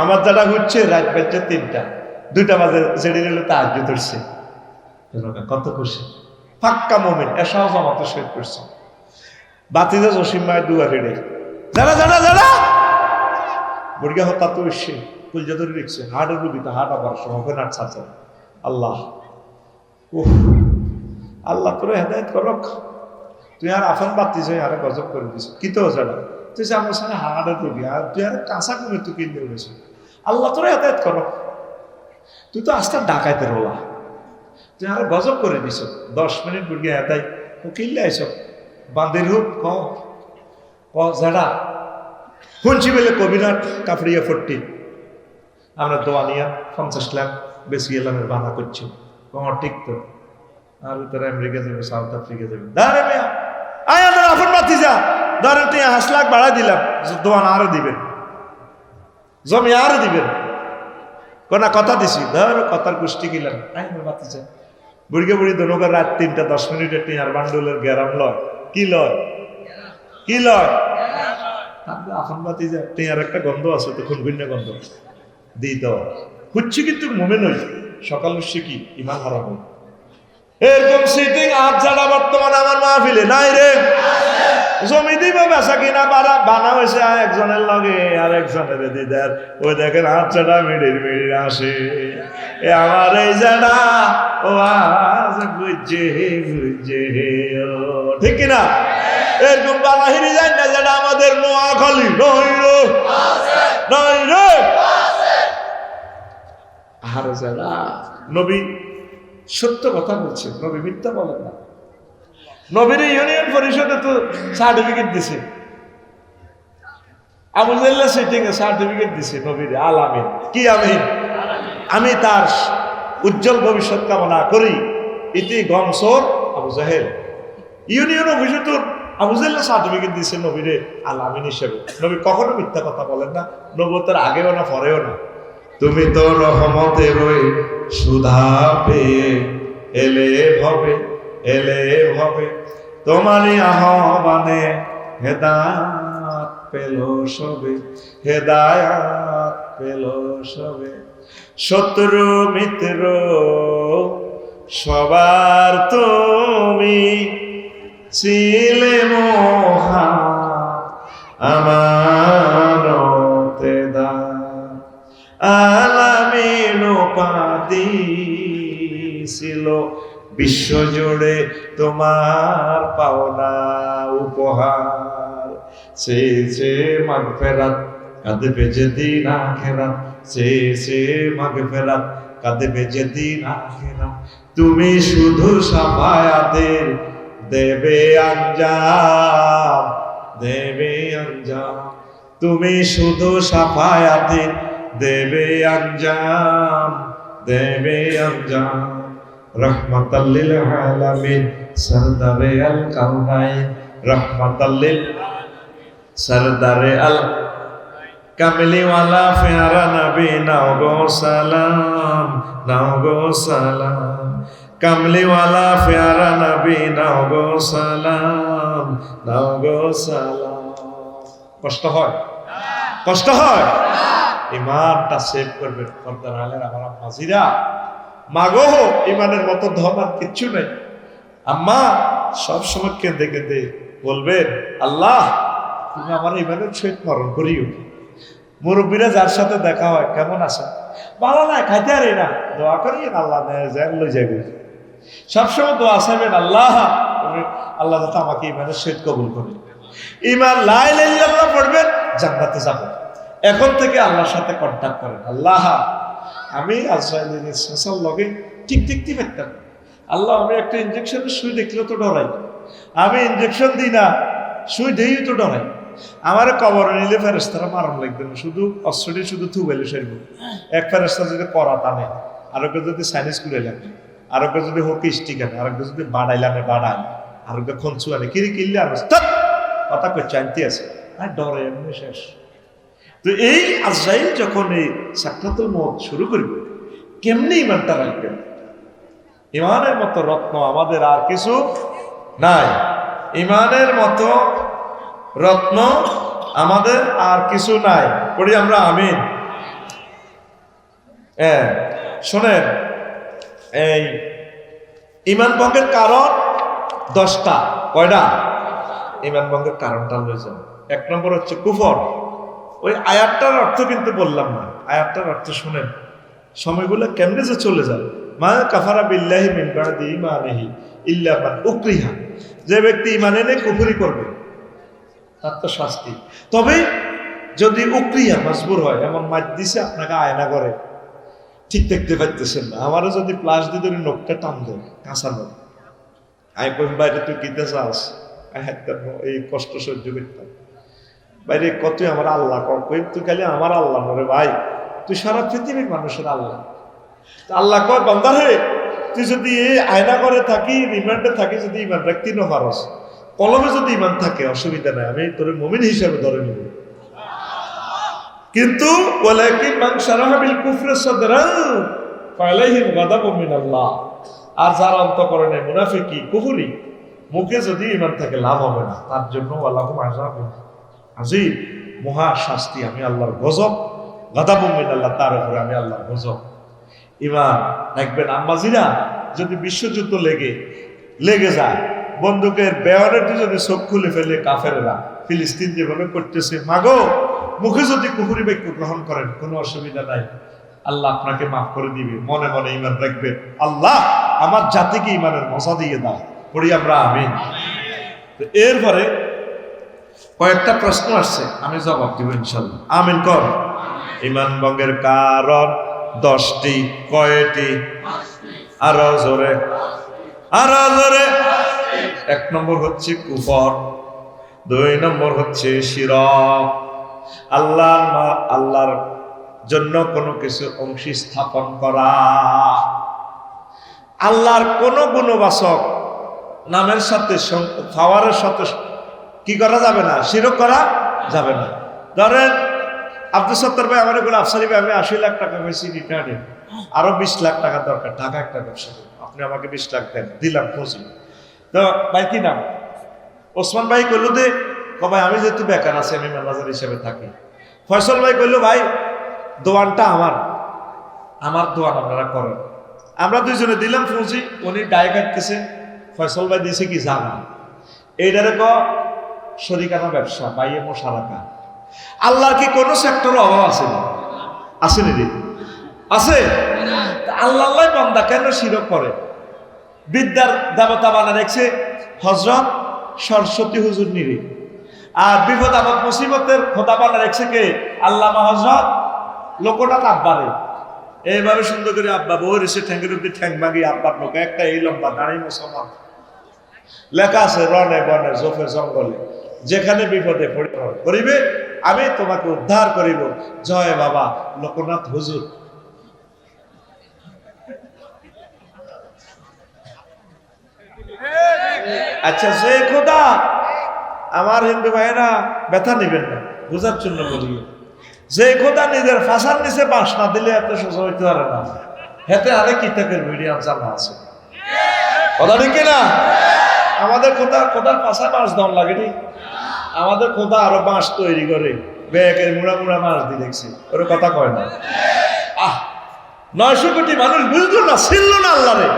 আমার যারা হচ্ছে রাত বাজছে 3টা 2টা বাজে জেডি নিলে তাহাজ্জুদ ধরছে, কত খুশি ফাক্কা মুমিন এসব জামাত শহীদ করছে। বাতিজা জসিম মায়ের দুয়া ফেড়ে যারা যারা যারা বুড়িয়া হত্যা তো এসছে কুলজা ধরে রেখছে, হাটের রুগীতে হাট আবার সময় নাট ছাড়ছে। আল্লাহ আল্লাহ তোর হেদায়েত করক। তুই আর আফান বাতিস আরে গজব করে দিস কি তো যারা তুই আমার সাথে হাড়ের রুগী আর তুই আর কাঁচা কমে তুই কিনতে বলেছ। আল্লাহ তোর হেদায়েত করক। তুই তো আস্তে ডাকাইতে রোলা, তুই আর গজব করে দিস। 10 মিনিট বুড়িয়া হেদায় ও কিনলে আইস বাঁধের হোক ক যারা শুনছি বলে কবিরাট কাফড়িয়া 40 আমরা দোয়া নিয়া 50 লাখ বেশি এলামের বাধা করছি। ঠিক তো আর তারা আমেরিকা যাবে, সাউথ আফ্রিকা যাবে, দাঁড়ে মেয়া আয় আমার আফন বাতি যা ধরেন তুই 5 লাখ বাড়া দিলাম, দোয়ান আরো দিবেন, জমি আরো দিবেন, কোনা কথা দিছি ধর কথার গোষ্ঠী গিলাম আয় আমার বাতি যা। বুড়িকে বুড়ি দোনকার রাত 3টা 10 মিনিটের টিয়ার বান্ডুলের গ্যারাম লয়, কি লয় কি লয় আফন বাতি যা টিয়ার একটা গন্ধ আছে তো খুনগুন্য গন্ধ দিই তো হচ্ছে, কিন্তু মোমেন হই সকাল হচ্ছে কি ইমান হারা হয়। এরকম সিটিং আজ যারা বর্তমানে আমার মাহফিলে নাই রে, জমি দিব বেচা কিনা বানা হয়েছে একজনের লগে আর একজনের দিদার, ওই দেখেন হাত চাটা মিড়ির মিড়ির আসে আমার এই জানা ও আজ বুঝে বুঝে ঠিক কিনা? এরকম বানাহিরি যায় না যেটা আমাদের নোয়াখালী নই রে নই রে আহারে যারা নবী সত্য কথা বলছে, নবী মিথ্যা বলেন না। নবীর ইউনিয়ন পরিষদে তো সার্টিফিকেট দিছে, আবু জাহেল সেটিং এ সার্টিফিকেট দিছে নবীর আল আমিন। কি আমিন? আমি তার উজ্জ্বল ভবিষ্যৎ কামনা করি। ইতি গমসর আবু জাহেল। ইউনিয়ন অফিসে তো আবু জাহেল সার্টিফিকেট দিছে নবীরে আল আমিন হিসেবে। নবী কখনো মিথ্যা কথা বলেন না, নবুয়তের আগেও না পরেও না। তুমি তো রহমতের ওই সুধা পেয়ে এলে ভবে তোমারই আহ্বানে হেদায়াত পেল সবে, হেদায়াত পেল সবে। শত্রু মিত্র সবার তুমি ছিলে মহা আমানতে দান। আলামিন উপাধি ছিল বিশ্বজুড়ে তোমার পাওনা উপহার। সে মাগফিরাত কাঁদবে যেদিন আখিরাত, সে মাগফিরাত কাঁদবে যেদিন আখিরাত। তুমি শুধু সাফায়াতের দেবে আঞ্জাম, দেবে আঞ্জাম। তুমি শুধু সাফায়াতের দেবে আঞ্জাম, দেবে আঞ্জাম। রহমাতাল লিল আলামিন সরদারে আল কাউনাইন, রহমাতাল লিল সরদারে আল কামলি ওয়ালা প্যারা নবী নাও গো সালাম, নাও গো সালাম। কামলি ওয়ালা প্যারা নবী নাও গো সালাম, নাও গো সালাম। কষ্ট হয়? কষ্ট হয়? ইমানটা সেভ করবেন পর্দার আলের আমার আম্মাজিরা। মাগো ইমানের মতো ধন আর কিচ্ছু নেই। আম্মা সবসময় কেঁদে কেঁদে বলবেন, আল্লাহ তুমি আমার ইমানের সহিত মরণ করিও। মুরব্বীরা যার সাথে দেখা হয়, কেমন আছেন? ভালো না, খাইতে আরে না, দোয়া করি আল্লাহ লই যাবে। সবসময় দোয়া চাইবেন, আল্লাহ তুমি আল্লাহ যাতে আমাকে ইমানের সহিত কবুল করে। ইমান লা ইলাহা ইল্লাল্লাহ পড়বেন, জান্নাতে যাবেন। এখন থেকে আল্লাহর সাথে কন্ট্যাক্ট করেন। আল্লাহ আমি আজরাইলের লগে ঠিক দেখতে পারতাম, আল্লাহ আমি একটা ইঞ্জেকশনের সুই দেখলেও তো ডরাই, আমি ইঞ্জেকশন দিই না, সুই দেই তো ডরাই। আমার কবর নিলে ফেরেস্তারা মারণ লাগবে না, শুধু অস্ত্রটি শুধু থুবেলে সারব। এক ফেরেস্তা যদি করা টানে, আরোগ্য যদি সাইনিস করে লাগে, আরোগ্য যদি হকি স্টিক আনে, আরোগ্য যদি বাড়াইলানে বাড়ায়, আরোগ্য খনসু আনে, কিরি কিনলে আর কথা করছে আনতে আছে, আর ডরে এমনি শেষ। তো এই আজরাইল যখন এই সাকরাতুল মউত শুরু করবে, কেমনি ইমানটা রাখবেন? ইমানের মতো রত্ন আমাদের আর কিছু নাই। ইমানের মতো রত্ন আমাদের আর কিছু নাই। পড়ি আমরা আমিন। শোনেন, এই ইমান ভঙ্গের কারণ 10টা। কয়টা? ইমান ভঙ্গের কারণটা লয়ে যান। 1 নম্বর হচ্ছে কুফর। ওই আয়াতটার অর্থ কিন্তু বললাম না, আয়াতটার অর্থ শুনেন। সময়গুলো কেমনে যে চলে যায়। মা কাফারা বিল্লাহি মিন বাদি ঈমানিহি ইল্লা মান উকরিহা। যে ব্যক্তি ঈমান এনে কুফরি করবে তার তো শাস্তি। তবে যদি উকরিহা মজবুর হয়, এমন মার দিছে আপনাকে আয়না করে ঠিক দেখতে পাইতেছেন না, আমারও যদি প্লাস দিয়ে ধরে নখটা টান দেয় কাঁচা নখ, আমি কই বাইরে তুই কিতে চাস, এই কষ্ট সহ্য করতাম বাইরে কতই আমার আল্লাহ কই, তুই খালি আমার আল্লাহ নরে ভাই, তুই সারা পৃথিবীর মানুষের আল্লাহ। আল্লাহ কয় বান্দা হে, তুই যদি এই আয়না করে থাকি, রিমান্ডে থাকি, যদি ইমান রাখতে না পারস, কলমে যদি ইমান থাকে অসুবিধা নাই, আমি তোর মুমিন হিসাবে ধরে নিব। কিন্তু ওয়ালাকিন মান শারাহা বিল কুফরি সাদরান ফালাইহিম গাদাবুম মিনাল্লাহ। আর যারা অন্তঃকরণে মুনাফিকি কুফরি, মুখে যদি ইমান থাকে লাভ হবে না, তার জন্য আল্লাহুম আযাবুন আযীম, মহা শাস্তি, আমি আল্লাহর গজব, গাদাবুম মিনাল্লাহ, তার উপরে আমি আল্লাহর গজব। ইমান দেখবেন আম্মাজিরা, যদি বিশ্বযুদ্ধ লেগে যায়, বন্দুকের বেয়নেটে যদি চোখ খুলে ফেলে কাফেররা, ফিলিস্তিন যেভাবে করতেছে, মাগো মুখে যদি কুফরি বাক্য গ্রহণ করেন কোনো অসুবিধা নাই, আল্লাহ আপনাকে মাফ করে দিবে। মনে মনে ইমান রাখবেন, আল্লাহ আমার জাতিকে ইমানের মজা দিয়ে দাও। পড়ি আমরা আমিন। এরপরে কয়েকটা প্রশ্ন আসছে, আমি জবাব দিব ইনশাল্লাহ। আমিন কর। ইমান ভঙ্গের কারণ 10টি, কয়টি? আরো জোরে, আরো জোরে। 1 নম্বর হচ্ছে কুফর, 2 নম্বর হচ্ছে শিরক, আল্লাহর জন্য কোনো কিছু অংশী স্থাপন করা, আল্লাহর কোন গুণবাচক নামের সাথে পাওয়ারের সাথে কি করা যাবে না, শিরক করা যাবে না। ধরেন আব্দুল সত্তার ভাই আমার এগুলো, আফসারি ভাই আমি 80 লাখ টাকা পেয়েছি রিটার্নে, আরো 20 লাখ টাকা দরকার, ঢাকা একটা ব্যবসা, আপনি আমাকে 20 লাখ দেন, দিলাম খুঁজি। তো ভাই কি নাম? ওসমান ভাই কইল দে, ভাই আমি যেহেতু বেকার আছি, আমি ম্যানেজার হিসেবে থাকি। ফয়সল ভাই কইল ভাই দোয়ানটা আমার দোয়ান আপনারা করেন। আমরা দুইজনে দিলাম ফুঁজি, উনি গায়ে কাটতেছে, ফয়সল ভাই দিয়েছে কি জানা, এইটারে শরিকানা ব্যবসা, বাইয়ে মোশারাকা। আল্লাহর কি কোন সেক্টরের অভাব আছে না? আছে নি? আছে। আল্লাহ বান্দা কেন শিরক করে? বিদ্যার দেবতা বানা রেখেছে হযরত সরস্বতী হুজুর নিরে, আর বিপদ আপদ মুসিবতের খোদা বানা রেখেছে কে? আল্লামা হযরত লোকনাথ আব্বারে। এইভাবে সুন্দর করে আব্বা বউ এসে ঠ্যাঙ্গের উপরে ঠ্যাং ভাঙি আব্বার লোক একটা এই লম্বা দাঁড়িয়ে মুসলমান লেখা আছে, রনে বনে জোফে জঙ্গলে যেখানে বিপদে পড়িবে আমি তোমাকে উদ্ধার করিব, জয় বাবা লোকনাথ হুজুর। আচ্ছা, যে খোদা, আমার হিন্দু ভাইয়েরা ব্যথা নিবেন না, বোঝার জন্য বলি, যে খোদা নিজের ফাঁসার নিচে বাঁশ না দিলে এত সোজা হইতে পারে না, হেতে আরেক কিতাবের ভিডিও জানা আছে, কথা ঠিক না? আমাদের খোদার পাশা বাঁশ দম লাগেনি, আমাদের খোদা আরো বাঁশ তৈরি করে ব্যাগের মুড়া মুড়া মাছ দিয়ে দেখছি, ওর কথা কয় না। 900 কোটি মানুষ বুঝলো না, ছিল না আল্লাহরে।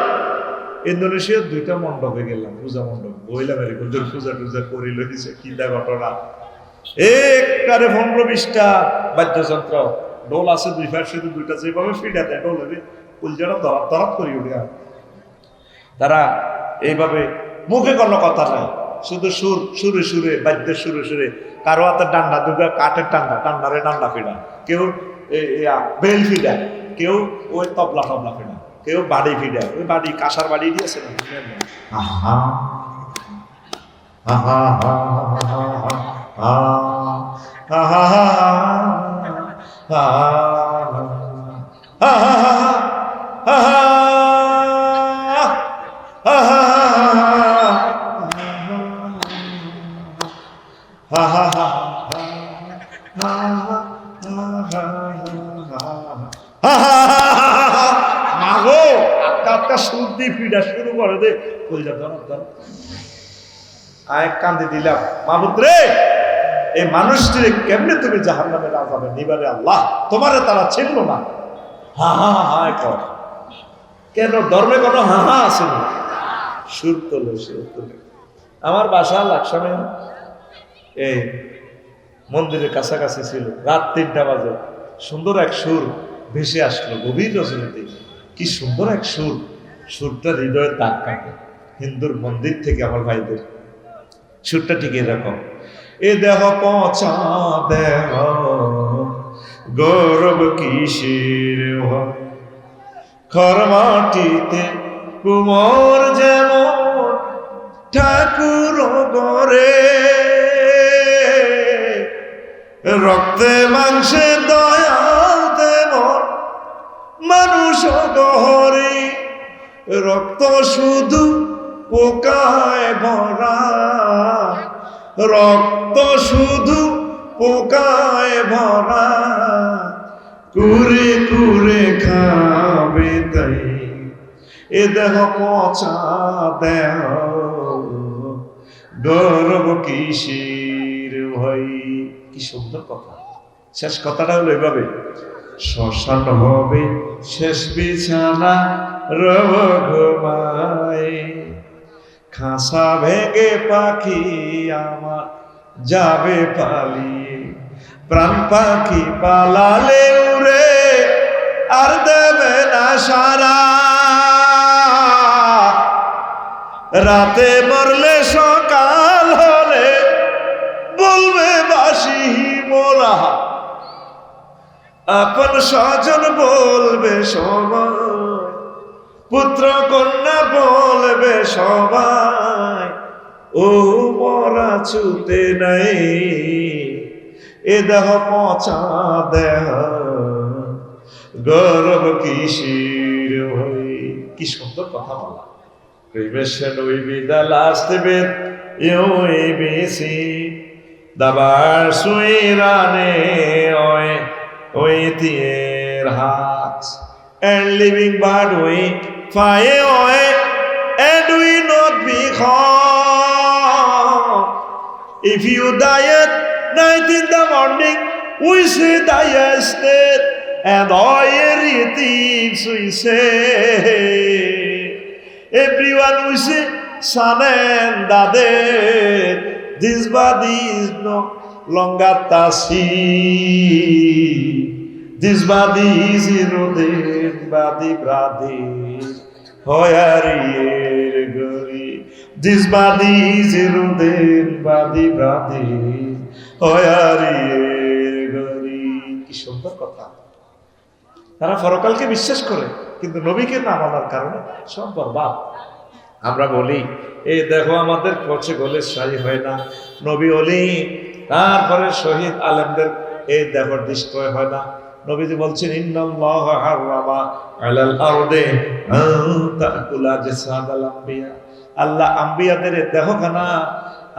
ইন্দোনেশিয়ার 2টা মণ্ডপে গেলাম, পূজা মণ্ডপ, বইলাম হুজুর পূজা টুজা করি লইছে, কি দা ঘটনা। একটারে 15-20টা বাদ্যযন্ত্র, ডোল আছে 2 পাশে, 2টা যেভাবে ফিডা দেয় ডোলের উলজারা দরাত করি উঠে। তারা এইভাবে মুখে কোনো কথা নাই, শুধু সুরে সুরে বাদ্যের সুরে, কারো হাতে ডান্ডা, দুগা কাঠের ডান্ডারে ডান্ডা ফিডা, কেউ বেল ফিডা, কেউ ওই তবলা ফিডা, কেউ বাড়ি ফিডা, ওই বাড়ি কাঁসার বাড়ি দিয়েছে না। মাগো আটকা সুর দিয়ে ফিডা শুরু করে দে, আয় কান্দি দিলাম, মাহবুব রে এই মানুষটিরে কেমনে তুমি জাহান্নামের আযাবে নিবারে আল্লাহ, তোমারে তারা চিনল না। হা হা হা কর কেন? ধর্মে কোনো হা হা আছে না? সুর তোলে। আমার বাসা লাকসামে এই মন্দিরের কাছাকাছি ছিল, রাত 3টা বাজে সুন্দর এক সুর ভেসে আসলো গভীর রজনীতে, কি সুন্দর এক সুরটা হৃদয়ের দাগ কাটে। হিন্দুর মন্দির থেকে আমার ভাইদের সুরটা ঠিক এরকম, এ দেহ পচা দেহ গৌরব কিসের খর মাটিতে কুমোর যেমন ঠাকুর গরে, রক্তে মাংসে দয়াল তেমন মানুষ গহরে, রক্ত শুধু পোকায় ভরা, রক্ত শুধু পোকায় ভরা, কুরে কুরে খাবে তাই এ দেহ পচা দেহ গৌরব কিসের ভাই। কি সুন্দর কথা। শেষ কথাটা হলো এভাবে, শ্মশান হবে শেষ বিছানা রব ঘুমায়, খাসা ভেঙে পাখি আমার যাবে পালিয়ে, প্রাণ পাখি পালালে উড়ে আর দেবে না সারা, রাতে মরলে সকাল হলে বলবে বাসি মোরা, আপন স্বজন বলবে সবাই, পুত্র কন্যা বলবে সবাই, ও মরা ছুতে নাই, এ দেহ পচা দেহ, গর্ব কিসির হই। কি সুন্দর কথা বলা। Remission will be the last bit you will see. The bars we run away with your hearts, and living but we fly away, and we not be home. If you die at night in the morning, we say die instead, and all your things we say. Everyone will say, son and daughter, this body is no longer Tasi. This body is eroded body brother. Hoyarier gori. This body is eroded body brother. Hoyarier gori. কি সুন্দর কথা। তারা পরকালকে বিশ্বাস করে, কিন্তু নবীকে না মানার কারণে সব বরবাদ। আমরা বলি এই দেখো আমাদের পচে গলে শাহী হয় না, নবী ওলি তারপরে শহীদ আলেমদের এই দেহ নিষ্ক্রয় হয় না। নবীজি বলছেন ইন্নাল্লাহ হারামা আলাল আরদে আন তাকুলা জাসাদাল আম্বিয়া, আল্লাহ আম্বিয়াদের দেহখানা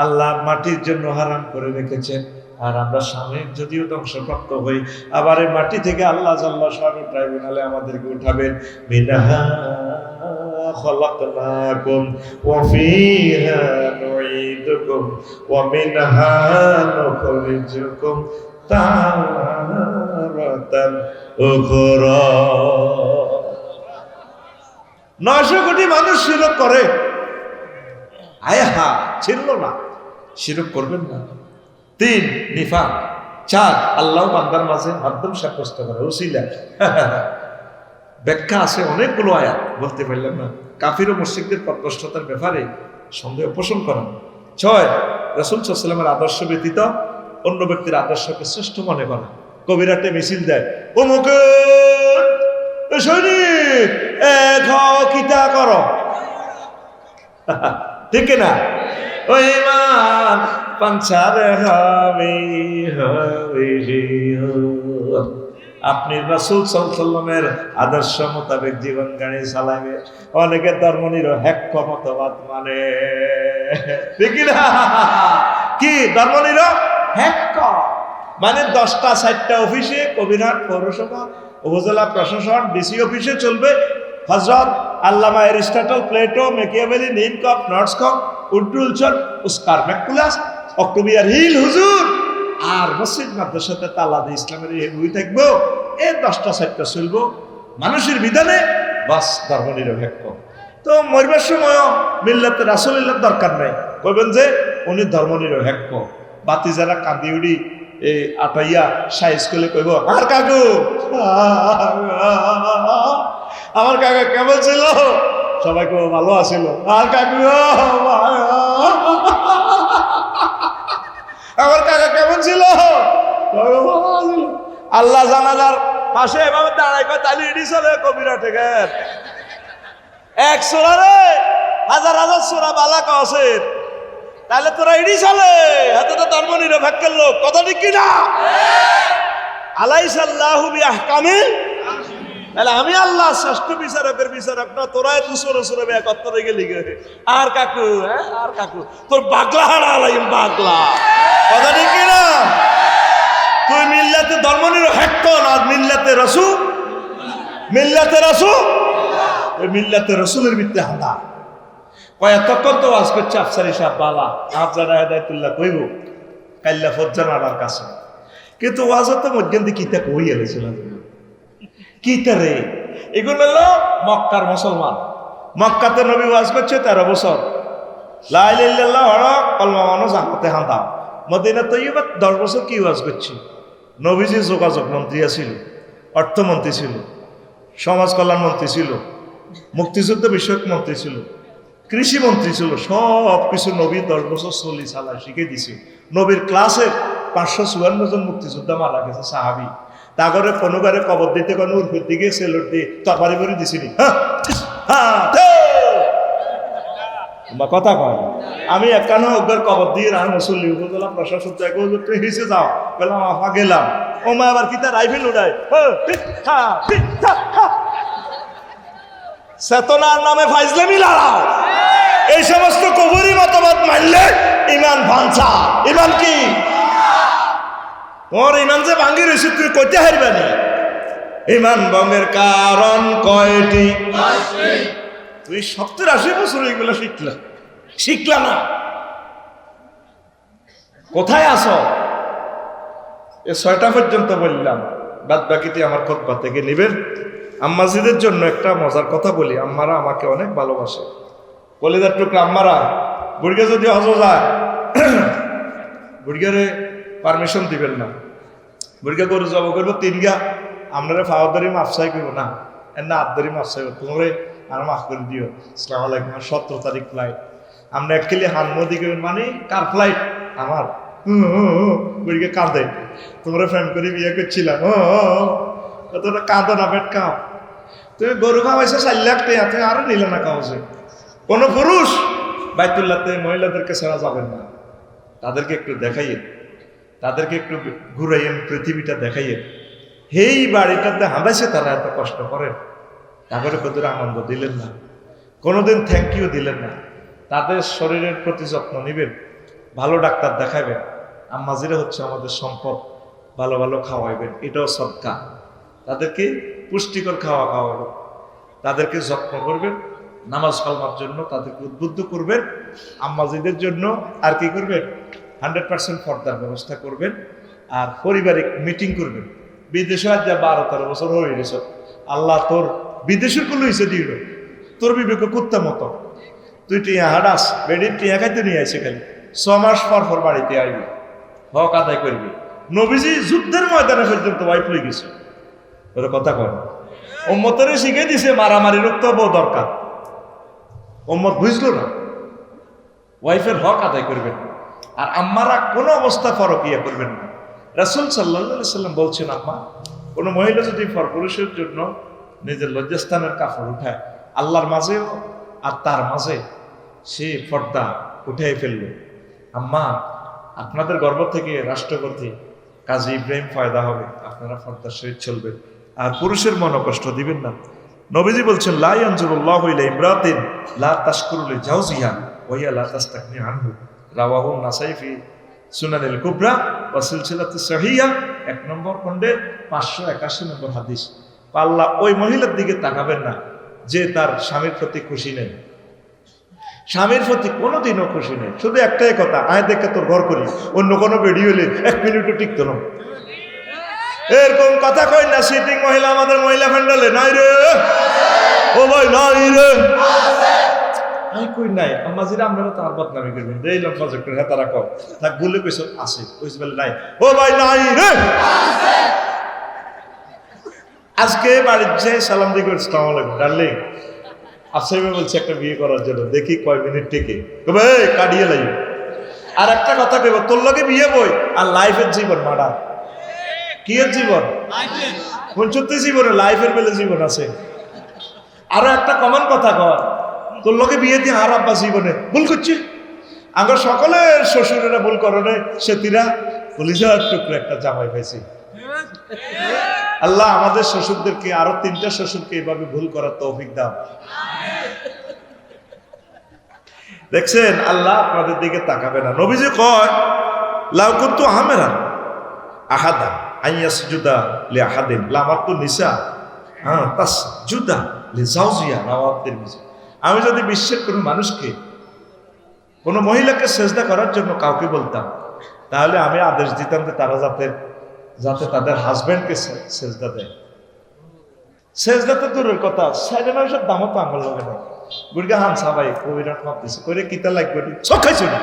আল্লাহ মাটির জন্য হারাম করে রেখেছেন। আর আমরা সাময়িক যদিও ধ্বংসপ্রাপ্ত হই, আবার এই মাটি থেকে আল্লাহ জাল্লাহ শানু ট্রাইব্যুনালে আমাদেরকে উঠাবেন। মিনহা খলাকনাকুম ওয়া ফিহা নুঈদুকুম ওয়া মিনহা নুখরিজুকুম তারাতান উখরা। 900 কোটি মানুষ শিরক করে, আয় হা ছিল না, শিরক করবেন না। 3 নিফাক, 4 আল্লাহ বান্দার মাঝে মাধ্যম সাব্যস্ত করে উসিলা। ব্যাখ্যা আছে অনেকগুলো আয়াত, বলতে পারলাম না। কাফির ও মুশরিকদের পথভ্রষ্টতার ব্যাপারে সন্দেহ পোষণ করা। 6 রাসূল সাল্লাল্লাহু আলাইহি ওয়াসাল্লামের আদর্শ ব্যতীত অন্য ব্যক্তির আদর্শকে শ্রেষ্ঠ মনে করা। কবিরাটে মিছিল দেয়, অমুকে সৈনিক কিতা করো, ঠিক না? ওই মান পাঞ্চার হবে আপনি রাসূল সাল্লাল্লাহু আলাইহি ওয়াসাল্লামের আদর্শ মোতাবেক জীবন গাড়ি চালাবে। অনেকে ধর্মনির হ্যাক মতবাদ মানে, ঠিক না? কি ধর্মনির হ্যাক মানে 10টা 4টা অফিসে, কবিরহাট পৌরসভা, উপজেলা প্রশাসন, ডিসি অফিসে চলবে হযরত আল্লামা এরিস্টটল, প্লেটো, মেকিয়াভেলি, নিমকপ, নটসকপ, উড্ডুলচন, উস্কার ম্যাকুলাস, অক্টোবিয়ার হিল হুজুর। আর মসজিদ মাদ্রাসাতে তালা দিয়ে ইসলামের এই বই থাকবো, এই 10টা 4টা চলবো মানুষের বিধানে, বাস ধর্মনিরপেক্ষ। তো মরবার সময়ও মিল্লাতে রাসূলুল্লাহর দরকার নাই, কইবেন যে উনি ধর্মনিরপেক্ষ। বাতি যারা কাঁদি উড়ি এই আটাইয়া শাহ স্কুলে কইব, আর কাকু আমার কাকা কেমন ছিল? সবাই কেউ ভালো আছিল। আর কাকু আমার কাকা কেমন ছিল? আল্লাহ জানালার পাশে এভাবে দাঁড়াই কয় তালি ইডি চলে কবিরাটে গের 1 সোরা রে, হাজার হাজার সোরা বালা কছে, তাহলে তোরা ইডি চলে, হাতে তো ধর্মনিরপেক্ষের লোক, কথা ঠিক কিনা? আলাইসাল্লাহু বিআহকামিল, তাহলে আমি আল্লাহ শ্রেষ্ঠ বিচারকের বিচারক না, তোরা এত সরে সরে একত্তরে গেলি গে। আর কাকু, হ্যাঁ আর কাকু, তোর বাগলা হারা আলাইম বাগলা, কথা ঠিক কিনা? তুই মিল্লাতে ধর্মনিরপেক্ষ না, মিল্লাতে রাসূল, মিল্লাতে রাসূল, এই মিল্লাতে রাসূলের ভিত্তি হাঁটা। কয়েকক্ষণ তো ওয়াজ করছে আফসারি সাহেব বালা, আফজানা হেদায়েতুল্লাহ কইব কাল্লা ফজ্জানার কাছে, কিন্তু ওয়াজ তো মধ্যে কিতা কই এলেছিল কিতা রে? এগুলো হলো মক্কার মুসলমান। মক্কাতে নবী ওয়াজ করছে 13 বছর, লা ইলাহা ইল্লাল্লাহ হক কলমা মানুষ হাতে হাঁটা। মদিনা তৈয়বা 10 বছর কি ওয়াজ করছি। নবীজি যোগাযোগ মন্ত্রী ছিল, অর্থমন্ত্রী ছিল, সমাজ কল্যাণ মন্ত্রী ছিল, মুক্তিযুদ্ধ বিষয়ক মন্ত্রী ছিল, কৃষি মন্ত্রী ছিল, সব কিছু নবী 10 বছর চলি চালা শিখে দিছে। নবীর ক্লাসে 554 জন মুক্তিযোদ্ধা মারা গেছে সাহাবি। তাগরে কোনো গারে কবর দিতে কোনো উর্ফের দিকে সেলুট দিয়ে তরবারি করে দিছিনি কথা কয় আমি একানো ওগর কবর দিয়ে রান মুসল্লি উপজেলা প্রশাসক হিসে যাও বললাম আফা গেলাম ও মা আবার কিতা রাইফেল উড়ায় চেতনার নামে ফাইজলামি লড়াও। এই সমস্ত কবরি মতবাদ মানলে ইমান ভাঙছা। ইমান কি? তোর ইমান যে ভাঙ্গি রয়েছে তুই কইতে হারবানি। ইমান ভঙ্গের কারণ কয়টি? তুই 70-80 বছর এগুলো শিখলা না। কোথায় আসো? এ 6টা পর্যন্ত বললাম, বাদ বাকিটি আমার খুতবা থেকে নিবেন। আম্মাজিদের জন্য একটা মজার কথা বলি। আম্মারা আমাকে অনেক ভালোবাসে, কলিজার টুকরা আম্মারা। বুড়িকে যদি হজ যায়, বুড়িকে পারমিশন দিবেন না। বুড়িকে গরু জব করবো 3 গা, আপনারা ফাওয়াদারি মাফসাই করবো না, না আবদারি মাফসাই করবো। তোমরা আর মাফ করে দিও। আসসালামু আলাইকুম, 17 তারিখ ফ্লাইট। আমরা একচুয়ালি হানমদি করবেন মানে কার ফ্লাইট? আমার। বুড়িকে কাঁদে, তোমরা ফ্রেন্ড করে বিয়ে করছিলাম, তোমরা কাঁদো না, পেট কাও। তুমি গরু খাওয়াইছো 4 লাখ টাকা, তুমি আরো নিলে না খাওয়াছে। কোনো পুরুষ বাইতুল্লাহতে মহিলাদেরকে ছাড়া যাবেন না। তাদেরকে একটু দেখাইয়ে, তাদেরকে একটু ঘুরাইয়েন, পৃথিবীটা দেখাইয়েন। এই বাড়িটাতে হাঁদাইছে তারা এত কষ্ট করেন, তারপরে কত আনন্দ দিলেন না, কোনোদিন থ্যাংক ইউ দিলেন না। তাদের শরীরের প্রতি যত্ন নিবেন, ভালো ডাক্তার দেখাবেন। আম্মাজিরা হচ্ছে আমাদের সম্পদ, ভালো ভালো খাওয়াইবেন, এটাও সদকা। তাদেরকে পুষ্টিকর খাওয়াবেন, তাদেরকে যত্ন করবেন, নামাজ কালমার জন্য তাদেরকে উদ্বুদ্ধ করবেন। আম্মাজিদের জন্য আর কি করবেন? 100% পর্দার ব্যবস্থা করবেন, আর পারিবারিক মিটিং করবেন। বিদেশে আজ 12-13 বছর হয়ে গেছে, আল্লাহ তোর বিদেশের কোনো হিসে দিল, তোর বিবেক কুত্তা মতো। তুই টিয়া হাডাস, বেডির টিয়া খাইতে নিয়ে আসে, খালি 6 মাস পর বাড়িতে আইবি, হক আদায় করবি। নবীজি যুদ্ধের ময়দানে পর্যন্ত ওয়াইফ লই গেছে। তোর কথা কয় উম্মতের শিখে দিছে মারামারি রক্ত বউ দরকার। উম্মত বুঝলো না, ওয়াইফের হক আদায় করবেন। আর আম্মারা কোনো অবস্থা ফরকিয়া করবেন না। রাসূল সাল্লাল্লাহু আলাইহি সাল্লাম বলছেন, আম্মা কোনো মহিলা যদি পরপুরুষের জন্য নিজের লজ্জাস্থানের কাপড় উঠায়, আল্লাহর মাঝেও আর তার মাঝে সে পর্দা উঠাই ফেলল। আম্মা আপনাদের গর্ভ থেকে রাষ্ট্রপতি কাজী ইব্রাহিম ফায়দা হবে, আপনারা পর্দার সহিত চলবেন, আর পুরুষের মনোকষ্ট দিবেন না। নবীজি বলছেন, লা ইয়ানজুরুল্লাহু ইলা ইমরাতিন লা তাশকুরু লিজাওজিহা ওয়া হিয়া লা তাস্তাগনি আনহু, রাওয়াহু নাসাই ফি সুনানিল কুবরা ওয়া সিলসিলাতুস সহিহা, 1 নম্বর খণ্ডে 581 নম্বর হাদিস। আল্লাহ ওই মহিলার দিকে তাকাবেন না যে তার স্বামীর প্রতি খুশি নেই, স্বামীর প্রতি কোনোদিনও খুশি নেই। শুধু একটাই কথা, আয় দেখে তোর ঘর করি, অন্য কোনো ভিডিও হলে 1 মিনিটও টিকতো না। এরকম কথা কই না। সিটিং মহিলা আমাদের মহিলা ফ্যান্ডালে নাই রে, ও ভাই নাই রে, আমি কই নাই। আম্মাজিরা আপনারা তার বদনামি করবেন, এই লম্বা জক্টর হ্যাঁ তারা কয় থাক, বলে কইছ আছে, কইছ বলে নাই, ও ভাই নাই রে। আজকে বাড়ির যে সালাম দিয়ে করছে, আসসালামু আলাইকুম ডার্লিং, আফসাইমে বলছে একটা বিয়ে করার জন্য, দেখি কয় মিনিট টিকে, তবে কাটিয়ে লাগবে। আর একটা কথা কইব, তোর লগে বিয়ে বই আর লাইফের জীবন মাডা। কি এর জীবন? পঞ্চত্তি জীবনে লাইফের বেলে জীবন আছে। আরো একটা কমন কথা কর, তোর লগে বিয়ে দিয়ে আর আব্বা জীবনে ভুল করছে। আগে সকলের শ্বশুরেরা ভুল করনে, সেতিরা কলিজার টুকরো একটা জামাই পাইছি। আল্লাহ আমাদের শ্বশুরদেরকে, আরো 3টা শ্বশুরকে এভাবে ভুল করার তৌফিক দাও। দেখছেন, আল্লাহ আপনাদের দিকে তাকাবে না। নবীজি কয়, লাউ কুনতু আমেরা আহাদা আইয়াসজুদা লি আহাদিন লামাতু নিসা তাসজুদা লি জাওজিয়া, রাওয়াহু তিরমিজি। আমি যদি বিশ্বের কোনো মানুষকে, কোনো মহিলাকে সেজদা করার জন্য কাউকে বলতাম, তাহলে আমি আদেশ দিতাম যে তারা যাতে তাদের হাজবেন্ডকে সেজদা দেয়। সেজদা তো দূরের কথা, সাইডে মানুষের দামও তো আঙুল লাগে না। গুড়গা হান সাবাই কবিরাট মাপ দিছে, কইরে কিতা লাগবে চোখ খাইছ না।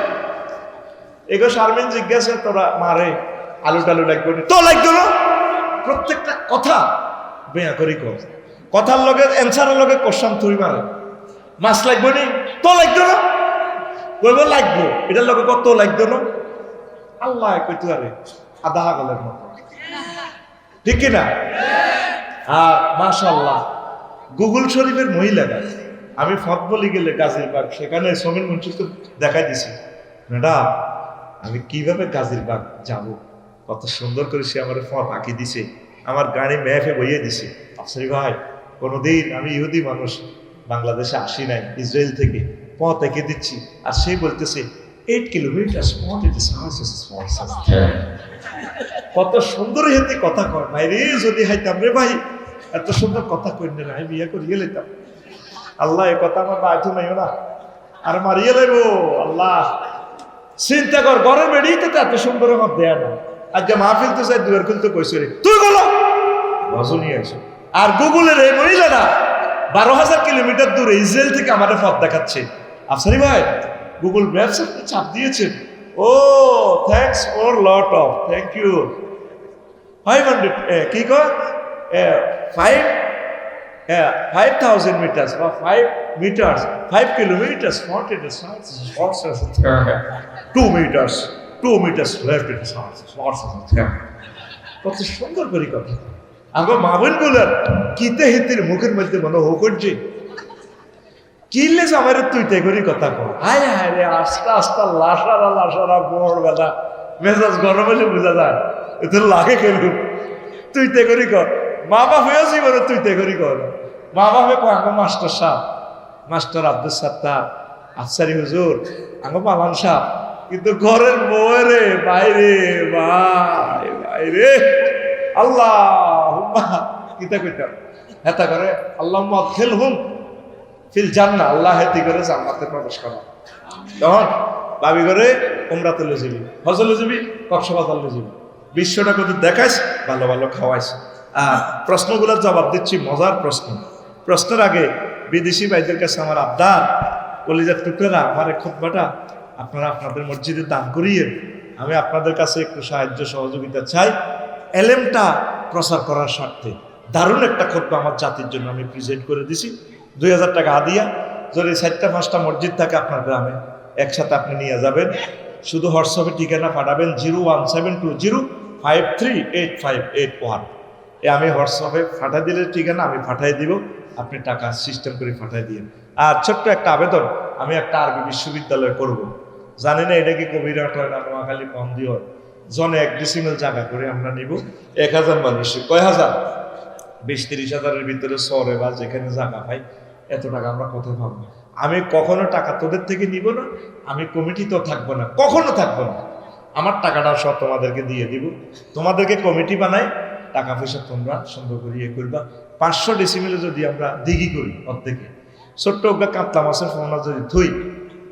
এগো শারমিন জিজ্ঞাসা, তোরা মারে আলু টালু লাগবে তো লাগতো না। প্রত্যেকটা কথা বেয়া করি কর, কথার লগে অ্যান্সারের লগে কোশ্চেন তুই মারে। মাছ লাগবে নি তো লাগতো না, কইব লাগবো, এটার লগে কত লাগতো না। আল্লাহ কইতে পারে আধা গলের মতো। ঠিক কিনা? আর মাশাআল্লাহ গুগল শরীফের মহিলারা, আমি ফত বলি গেলে গাজীরবাগ, সেখানে সমীর মুন্সি তো দেখাই দিছি, ম্যাডাম আমি কিভাবে গাজীরবাগ যাব, কত সুন্দর করে সে আমার ফত আঁকি দিছে, আমার গাড়ি ম্যাপে বইয়ে দিছে। আফসারি ভাই, কোনোদিন আমি ইহুদি মানুষ, বাংলাদেশে আসি নাই, ইসরায়েল থেকে পথ এঁকে দিচ্ছি, আর সে বলতেছে 8 kilometre spot, it is small. কত সুন্দর হেতে কথা কয় ভাই রে, যদি হাইতাম রে ভাই, এত সুন্দর কথা কই না, আমি বিয়ে করিয়ে লইতাম। আল্লাহ এ কথা আমার বাড়িতে নাইও না, আর মারিয়ে লাইব আল্লাহ। চিন্তা কর, ঘরের বেড়িয়ে তো এত সুন্দর আমার দেয়া না, আজকে মাহফিল তো চাই দুয়ার খুলতে কইছে রে, তুই বলো রজনী আছে। আর গুগলের এই মহিলারা 12,000 কিলোমিটার দূরে ইসরায়েল থেকে আমাদের পথ দেখাচ্ছে। আফসারি ভাই, গুগল ম্যাপস চাপ দিয়েছেন। Oh thanks for lot of, thank you. 500 কি কয় 5,000 মিটার্স বা 5 metres, 5 kilometres, 2 metres, 2 metres left in south. কত সুন্দর করে কথা। আগে মা বোন গুলার কিতে হিতির মুখের মধ্যে মনে হো করছে, কিনলে আমার তুই তাই করি কথা কর। হায় হায় রে, আস্তে আস্তে লাসারা বড় বেলা মেজাজ গরম হলে বোঝা যায়, এতে লাগে কেন তুই তে করি কর। মা বাপ হয়েছি বলে তুই তে করি কর। মা বাপে কয় আঙ্গ মাস্টার সাহেব, মাস্টার আব্দুল সাত্তার, আফসারি হুজুর, আঙ্গ পালান সাহেব, কিন্তু ঘরের বউরে বাইরে বাইরে আল্লাহ কিতা কইতাম হেতা করে আল্লাহ খেল হুম ফিল জান্নাহ, আল্লাহ হেতি করে জান্নাতে প্রবেশ করা। তখন ভাবি করে উমরাতে লয়ে যাবি, হজে লয়ে যাবি, কক্সবাজার লয়ে যাবি, বিশ্বটা কত দেখাইস, ভালো ভালো খাওয়াইস। আর প্রশ্নগুলোর জবাব দিচ্ছি, মজার প্রশ্ন। প্রশ্নের আগে বিদেশি ভাইদের কাছে আমার আবদার, কলিজার টুকরা, আমার এই খুতবাটা আপনারা আপনাদের মসজিদে দান করিয়ে আমি আপনাদের কাছে একটু সাহায্য সহযোগিতা চাই। এলেমটা প্রচার করার স্বার্থে দারুণ একটা খুতবা আমার জাতির জন্য আমি প্রেজেন্ট করে দিছি। 2,000 টাকা হাদিয়া। যদি 4টা-5টা মসজিদ থাকে আপনার গ্রামে, একসাথে আপনি নিয়ে যাবেন। শুধু হোয়াটসঅ্যাপে ঠিকানা পাঠাবেন 01720538581। আমি হোয়াটসঅ্যাপে পাঠাই দিলে ঠিকানা আমি পাঠাই দিব, আপনি টাকা সিস্টেম করে পাঠাই দিয়ে। আর ছোট্ট একটা আবেদন, আমি একটা আরবি বিশ্ববিদ্যালয় করব। জানি না এটা কি কবিরাট হয় না নোয়াখালী কম দিয়ে হয়, জনে 1 ডিসিমেল জায়গা করে আমরা নিব। 1,000 মানুষের কয় হাজার, 20-30 হাজারের ভিতরে শহরে বা যেখানে জায়গা পাই, এত টাকা আমরা কোথায় পাবো? আমি কখনো টাকা তোদের থেকে নিব না, আমি কমিটিতেও থাকবো না, কখনো থাকবো না। আমার টাকাটা সব তোমাদেরকে দিয়ে দিব, তোমাদেরকে কমিটি বানাই, টাকা পয়সা তোমরা সুন্দর করে ইয়ে করবা। 500 ডিসিমেলে যদি আমরা দিঘি করি অর্ধেকে, ছোট্ট একটা কাতলা মাছের ফোনা যদি থই,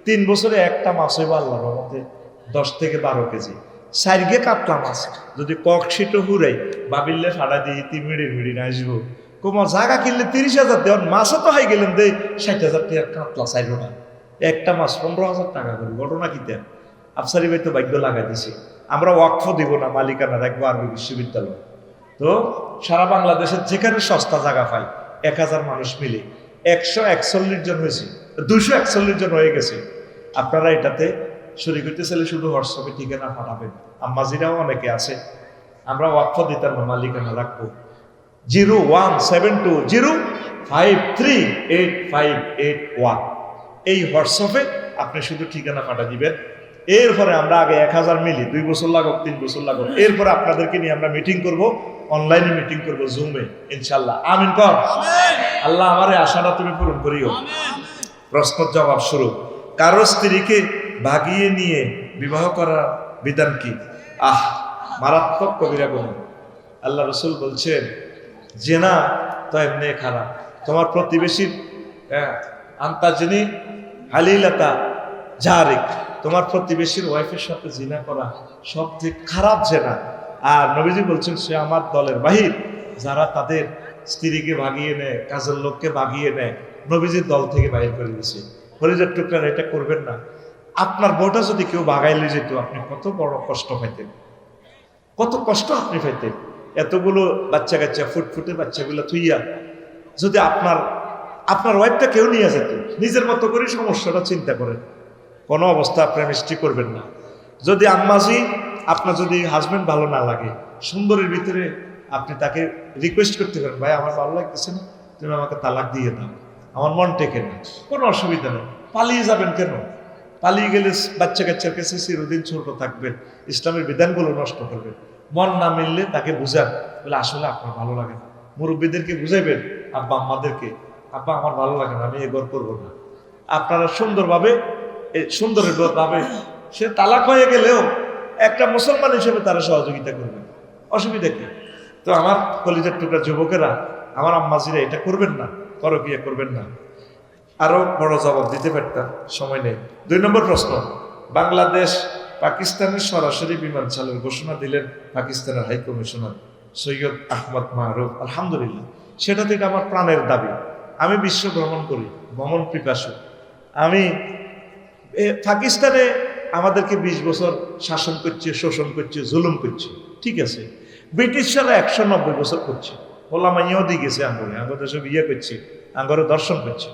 3 বছরে একটা মাছ হইব আল্লাহর রহমতে 10 থেকে 12 কেজি। 4 কাতলা মাছ যদি ককশিটো হুরাই বাবিল্লে ফাড়া দিয়ে 3 মিনিট আসবো, কোমর জায়গা কিনলে 30,000 দেওয়ার, মাছও তো হাই গেলেন দে 60,000 টাকা কাতলা 4টা, একটা মাছ 15,000 টাকা করি। ঘটনা কি দেন? আফসারি ভাই তো ভাগ্য লাগাই দিছে। আমরা ওয়াকফ দিব না, মালিকানা রাখবো আরবি বিশ্ববিদ্যালয়। তো সারা বাংলাদেশের যেখানে সস্তা জায়গা পাই, 1,000 মানুষ মিলে 141 জন হয়েছে, 241 জন হয়ে গেছে। আপনারা এটাতে শরীর করতে চাইলে শুধু হোয়াটসঅ্যাপে ঠিকানা পাঠাবেন। আম্মাজিরাও অনেকে আছে, আমরা ওয়াকফ দিতাম না, মালিকানা রাখবো 01720538581। এই হোয়াটসঅ্যাপে আপনি শুধু ঠিকানা পাঠা দিবেন। এরপরে আমরা আগে 1,000 মিলি, 2 বছর লাগুক 3 বছর লাগুক, এরপরে আপনাদেরকে নিয়ে আমরা মিটিং করব, অনলাইনে মিটিং করব, জুমে, ইনশাল্লাহ। আমিন কর। আল্লাহ আমার এই আশাটা তুমি পূরণ করিও। প্রশ্ন জবাব শুরু। কারো স্ত্রীকে ভাগিয়ে নিয়ে বিবাহ করার বিধান কি? মারাত্মক কবিরা গুনাহ। আল্লাহ রসুল বলছেন, জেনা তো এমনি খারাপ। তোমার প্রতিবেশীর আন্তাজনি হালিলাতা জারিক, তোমার প্রতিবেশীর ওয়াইফের সাথে জিনা করা সবথেকে খারাপ জেনা। আর নবীজি বলছেন, সে আমার দলের বাহির। যারা তাদের স্ত্রীকে ভাগিয়ে নেয়, কাজের লোককে ভাগিয়ে নেয়, নবীজির দল থেকে বাহির করে দিয়েছে। কলিজার টুকরা, এটা করবেন না। আপনার বউটা যদি কেউ ভাগাইলে যেত, আপনি কত বড় কষ্ট পাইতেন, কত কষ্ট আপনি পাইতেন। এতগুলো বাচ্চা কাচ্চা, ফুটফুটে বাচ্চাগুলো থুইয়া যদি আপনার ওয়াইফটা কেউ নিয়ে যেত, নিজের মতো করে সমস্যাটা চিন্তা করেন। কোনো অবস্থা আপনার মিষ্টি করবেন না। যদি আম্মাজি, আপনার যদি হাজবেন্ড ভালো না লাগে, সুন্দরের ভিতরে আপনি তাকে রিকোয়েস্ট করতে পারেন, ভাই আমার ভালো লাগতেছে না, তুমি আমাকে তালাক দিয়ে দাও, আমার মন টেকে না, কোনো অসুবিধা নেই। পালিয়ে যাবেন কেন? পালিয়ে গেলে বাচ্চা কাচ্চার কাছে চিরদিন ছোট থাকবেন, ইসলামের বিধানগুলো নষ্ট করবেন। মন না মিললে তাকে বুঝান, বলে আসলে আপনার ভালো লাগে না। মুরব্বীদেরকে বুঝাইবেন, আব্বা আম্মাদেরকে, আব্বা আমার ভালো লাগে না, আমি এ ঘর করবো না। আপনারা সুন্দরভাবে সুন্দরভাবে সে তালাক হয়ে গেলেও একটা মুসলমান হিসেবে তারা সহযোগিতা করবেন, অসুবিধা কি? তো আমার কলিজার টুকরা যুবকেরা, আমার আম্মাজিরা, এটা করবেন না, পরকিয়া করবেন না। আরো বড় জবাব দিতে পারতাম, সময় নেই। 2 নম্বর প্রশ্ন, বাংলাদেশ পাকিস্তানের সরাসরি বিমান চালুর ঘোষণা দিলেন পাকিস্তানের হাই কমিশনার সৈয়দ আহমদ মাহরুফ, আলহামদুলিল্লাহ। সেটা থেকে আমার প্রাণের দাবি। আমি বিশ্ব ভ্রমণ করি, ভ্রমণ পিপাসু। আমি পাকিস্তানে আমাদেরকে 20 বছর শাসন করছে, শোষণ করছে, জুলুম করছে, ঠিক আছে। ব্রিটিশরা 190 বছর করছে, ওলামাইয়াও দিয়ে গেছে আঙ্গরে, আঙ্গরে সব ইয়ে করছে, আঙ্গরে দর্শন করছে।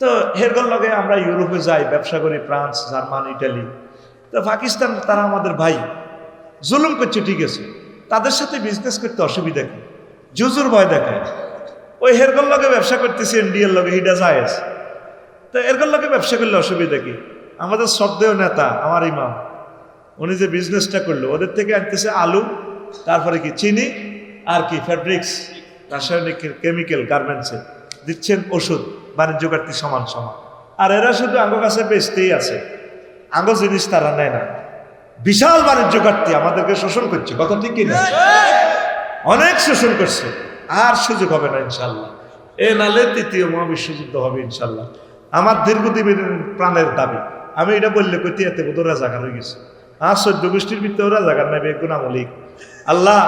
তো হেরগর লগে আমরা ইউরোপে যাই, ব্যবসা করি, ফ্রান্স, জার্মান, ইটালি। তো পাকিস্তান তারা আমাদের ভাই, জুলুম করছে, ঠিক আছে। তাদের সাথে বিজনেস করতে অসুবিধা কি? জুজুর ভয় দেখায়। ওই হেরগর লগে ব্যবসা করতেছে, ইন্ডিয়ার লগে, হিডা জায়েজ। তো এরগর লগে ব্যবসা করলে অসুবিধা কি? আমাদের শ্রদ্ধেয় নেতা আমার ইমাম, উনি যে বিজনেসটা করলো, ওদের থেকে আনতেছে আলু, তারপরে কি চিনি, আর কি ফ্যাব্রিক্স, রাসায়নিক কেমিক্যাল, গার্মেন্টসে দিচ্ছেন ওষুধ, বাণিজ্য ঘাটতি সমান সমান। আর এরা শুধু আঙ্গ কাছে বেচতেই আছে, আঙ্গ জিনিস তারা নেয় না। বিশাল বাণিজ্য ঘাটতি, আমাদেরকে শোষণ করছে, কথা ঠিক কিনা? অনেক শোষণ করছে, আর সুযোগ হবে না ইনশাল্লাহ। এ নালে 3য় মহাবিশ্বযুদ্ধ হবে ইনশাল্লাহ। আমার দীর্ঘদিনের প্রাণের দাবি। আমি এটা বললে কইতে এতে বোধ রাজাকার হয়ে গেছে। আর 14 গোষ্ঠীর ভিতরেও রাজাকার নাই, বেগুন আমলিক। আল্লাহ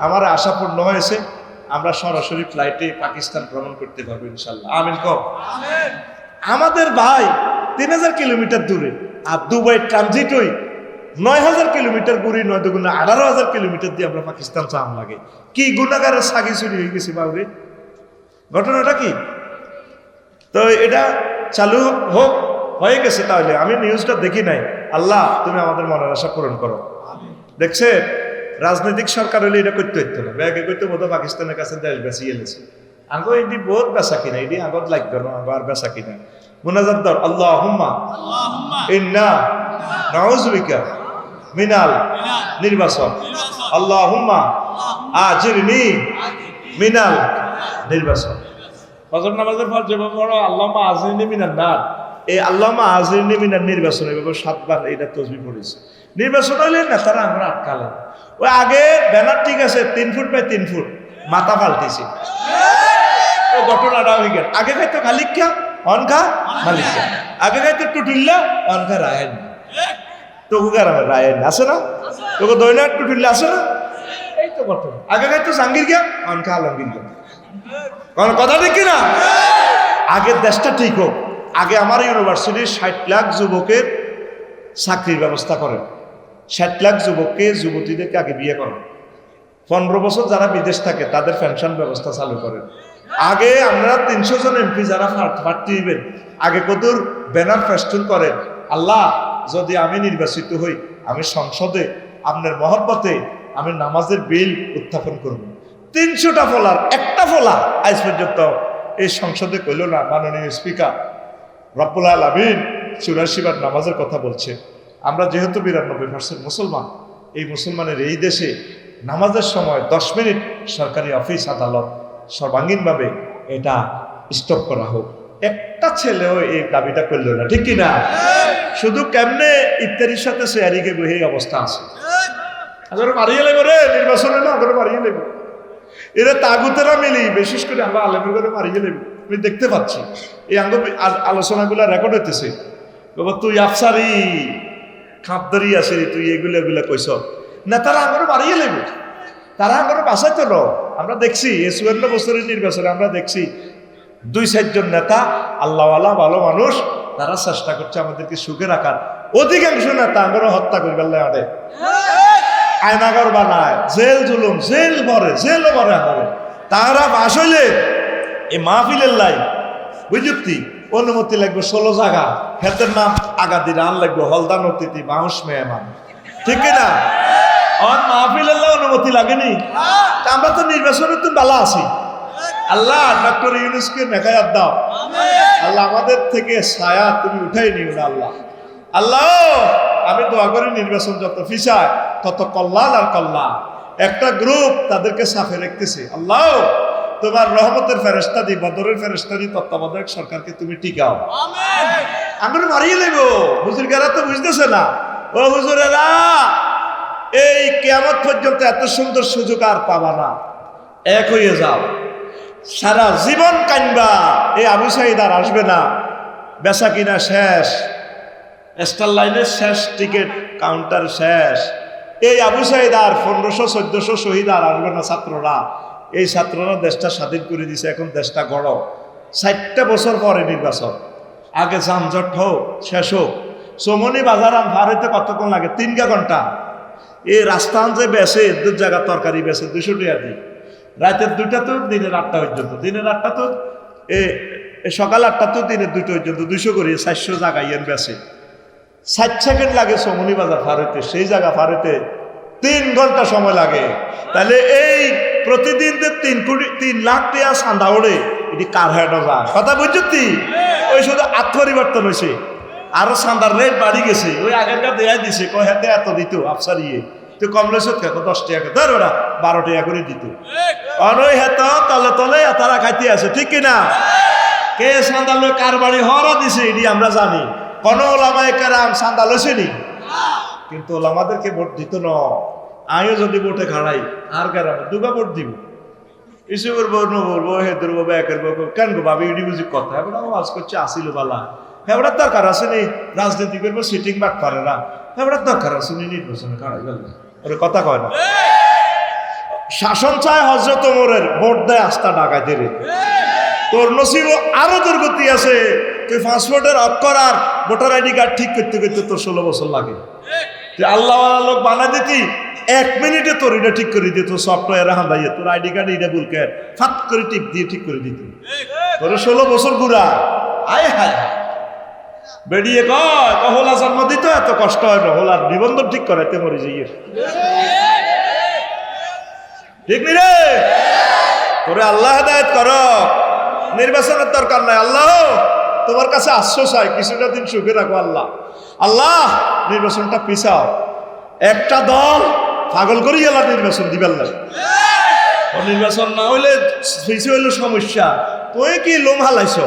আমার আশা পূর্ণ হয়েছে, আমরা সরাসরি ফ্লাইটে পাকিস্তান ভ্রমণ করতে পারবো ইনশাল্লাহ। আমিন কও। আমাদের ভাই 3000 কিলোমিটার দূরে, আর দুবাই ট্রানজিট হই 9000 কিলোমিটার ঘুরি, 9 দুগুণে 18,000 কিলোমিটার দিয়ে আমরা পাকিস্তান চাম লাগে। কি গুণাগারের সাগি চুরি হয়ে গেছি বাবুরে, ঘটনাটা কি? তো এটা চালু হোক, হয়ে গেছে। তাহলে আমি নিউজটা দেখি নাই। আল্লাহ তুমি আমাদের মনের আশা পূরণ করো। দেখছে, রাজনৈতিক সরকার হলে এটা করতে হইতো না, ব্যাগে করতে বোধ পাকিস্তানের কাছে দেশ বেশি গেলেছে। আঙ্গো এটি বহুত বেচা কিনা, এটি আগত লাগবে না, আঙ্গো আর বেচা কিনা। মুনাজাত দর আল্লাহুম্মা ইন্না নাউযুবিকা মিনাল নির্বাচন, আল্লাহুম্মা আজিরনি মিনাল নির্বাচন। ফজর নামাজের পর যেভাবে পড়ো আল্লাহুম্মা আজিরনি মিনান নার, এই আল্লাহুম্মা আজিরনি মিনান নির্বাচন, এভাবে 7 বার এটা তসবিহ পড়েছে। নির্বাচন হইলে নেতারা আমরা আটকালে। ওই আগে ব্যানার ঠিক আছে 3 ফুট বাই 3 ফুট, মাথা পাল্টেছে। ও ঘটনাটা হয়ে গেল। আগে খাইতো খালিকা অনখা মালিকা, আগে খাইতো টুটুল্লা অনখা রায়ন, তোকে কারণে রায়ন আছে না, তোকে দইনা টুটুল্লা আছে না, এই তো ঘটনা। আগে খাইতো জাঙ্গির গিয়া অনখা আলমগীর গিয়া, কোন কথা ঠিক কিনা? আগের দেশটা ঠিক হোক। আগে আমার ইউনিভার্সিটির 60 লাখ যুবকের চাকরির ব্যবস্থা করেন, 60 লাখ যুবককে, যুবতীদেরকে আগে বিয়ে করেন। 15 বছর যারা বিদেশ থাকে তাদের পেনশন ব্যবস্থা চালু করেন। আগে আমরা 300 জন এমপি যারা প্রার্থী হইবেন, আগে কতর ব্যানার ফেস্টুন করেন, আল্লাহ যদি আমি নির্বাচিত হই, আমি সংসদে আপনার মহব্বতে আমি নামাজের বিল উত্থাপন করব। 300টা ফলার একটা ফলা আজ পর্যন্ত এই সংসদে কইল না। মাননীয় স্পিকার রব্বুল আলামিন 84 বার নামাজের কথা বলছে। আমরা যেহেতু 92% মুসলমান, এই মুসলমানের এই দেশে নামাজের সময় 10 মিনিট সরকারি অফিস আদালত সর্বাঙ্গীনভাবে এটা স্টপ করা হোক। একটা ছেলেও এই দাবিটা করল না, ঠিক কিনা? শুধু কেমনে ইফতারির সাথে শেয়ারিকে বই অবস্থা আছে। আগরে মারিয়ে লেব রে, নির্বাচনে না আগরে মারিয়ে লেব। এরা তাগুতেরা মিলি, বিশেষ করে আমরা আলেমের করে মারিয়ে লেব। আমি দেখতে পাচ্ছি এই আলোচনাগুলা রেকর্ড হইতেছে। বাবা তুই আফসারি খাপদারি আছে, তুই এগুলা কইস না, তারা আগরে মারিয়ে লেব, তারা আগরে বাঁচাইতে ল। আমরা দেখছি এই 54 বছরের নির্বাচনে আমরা দেখছি 2-4 জন নেতা আল্লাহওয়ালা ভালো মানুষ, তারা চেষ্টা করছে আমাদেরকে সুখে রাখার। অধিকাংশ নেতা আগরে হত্যা করবে আদে, আয়নাগর বানায়, জেল জুলুম, জেল ভরে, জেলও ভরে আগরে। তারা বাস হইলে এই মাহফিলের লাই বুঝতি অনুমতি লাগবে 16 জায়গা, হেতের নাম আগাদি রান লাগবে, হলদান অতিথি, বাউস মেহমান, ঠিক না? মাহফিল আল্লাহ অনুমতি লাগেনি, আমরা তো নির্বাচনে তো বালা আছি। আল্লাহ ডক্টর ইউনূসকে নেখায়াত দাও, আল্লাহ আমাদের থেকে ছায়া তুমি উঠাই নিও না আল্লাহ। আল্লাহ আমি দোয়া করি নির্বাচন যত ফিসায় তত কল্যাণ আর কল্যাণ। একটা গ্রুপ তাদেরকে সাফে রাখতেছে, আল্লাহ তোমার রহমতের ফেরেশতা দি, বদরের ফেরেশতা দি তত্ত্বাবধায়ক সরকারকে তুমি টিকাও। আমরা মারিয়ে নেব। হুজুরগারা তো বুঝতেছে না, ও হুজুরেরা এই কিয়ামত পর্যন্ত এত সুন্দর সুযোগ আর পাবা না, এক হয়ে যাও, সারা জীবন কানবা, এই আবু সাঈদ আর আসবে না, বেচা কিনা শেষ, স্টার লাইনের শেষ, টিকিট কাউন্টার শেষ, এই আবু সাঈদ আর 1500-1400 শহীদ আর আসবে না। ছাত্ররা, এই ছাত্ররা দেশটা স্বাধীন করে দিছে, এখন দেশটা গড়। 60টা বছর পরে নির্বাচন, আগে যানজট হোক, শেষ হোক। চমনি বাজার ভার হইতে কতক্ষণ লাগে? 3 ঘন্টা। এই রাস্তান যে বেছে 2 জায়গা তরকারি বেছে 200 টাকা দিই, রাতের 2টা তো দিনের 8টা পর্যন্ত, দিনের 8টা তো সকাল 8টা তো দিনের 2টা পর্যন্ত 200 করে 400 জায়গায় বেছে। 60 সেকেন্ড লাগে চমনি বাজার পার হইতে, সেই জায়গা পার হইতে 3 ঘন্টা সময় লাগে। তাহলে এই প্রতিদিন 3 লাখ টাকা চাঁদা ওড়ে, এটি কার হেড যায়? কথা বুঝছি? ওই শুধু আত্মপরিবর্তন হয়েছে, আরো চাঁদার রেট বাড়ি গেছে। ওই আগেরকার দেয়াই দিছে, কয় হাতে এত দিত আফসার ইয়ে, তো কম লইছত খেত 10 টাকা, ধর ওরা 12 টাকা করে দিত। আর ওই হেত তলে তলে তারা খাইতে আছে, ঠিক কিনা? কে চাঁদা লই কার বাড়ি হরা দিছে এটি আমরা জানি। কোন ওলামায়ে কেরাম চাঁদা লইছেনি, কিন্তু ওলামাদেরকে ভোট দিত না। আমিও যদি ভোটে খাড়াই আর কেরামে দুগা ভোট দিব, ইসু করবো ন বলবো, হে ধরবো ব্যাকের বলবো, কেন গো ভাবি ইডি বুঝি কথা এখন আওয়াজ করছে আসিল বালা, হ্যাঁ ওটার দরকার আছে নি, রাজনীতি করবো সিটিং বাক পারে না, হ্যাঁ ওটার দরকার আছে নি, নির্বাচনে খাড়াই গেল ওরে কথা কয় না। শাসন চায় হযরত ওমরের, ভোট দেয় আস্থা ডাকাইতে রে। তোর নসিব আরো দুর্গতি আছে, তুই পাসপোর্টের অক্ষর আর ভোটার আইডি কার্ড ঠিক করতে করতে তোর 16 বছর লাগে। তুই আল্লাহওয়ালা লোক বানা দিতি, 1 মিনিটে তোর এটা ঠিক করে দিত, সফটওয়্যারে হান্দাইয়ে তোর আইডি কার্ড এটা বুলকে ফাট করে টিপ দিয়ে ঠিক করে দিত। তোর 16 বছর ঘুরা আয় হায় বেরিয়ে কয় হোলা জন্ম দিত, এত কষ্ট হয় না, হোলার নিবন্ধন ঠিক করাইতে মরে যাইয়ে, ঠিক নি রে? তোরে আল্লাহ হেদায়েত করো, নির্বাচনের দরকার নাই। আল্লাহ তোমার কাছে আশ্বাস চাই, কিছুটা দিন সুখে রাখো আল্লাহ। আল্লাহ নির্বাচনটা পিছাও, একটা দল পাগল করি এলা নির্বাচন দিবার লাগে। নির্বাচন না হইলে পিছু হইল সমস্যা। তুই কি লোম হালাইছ?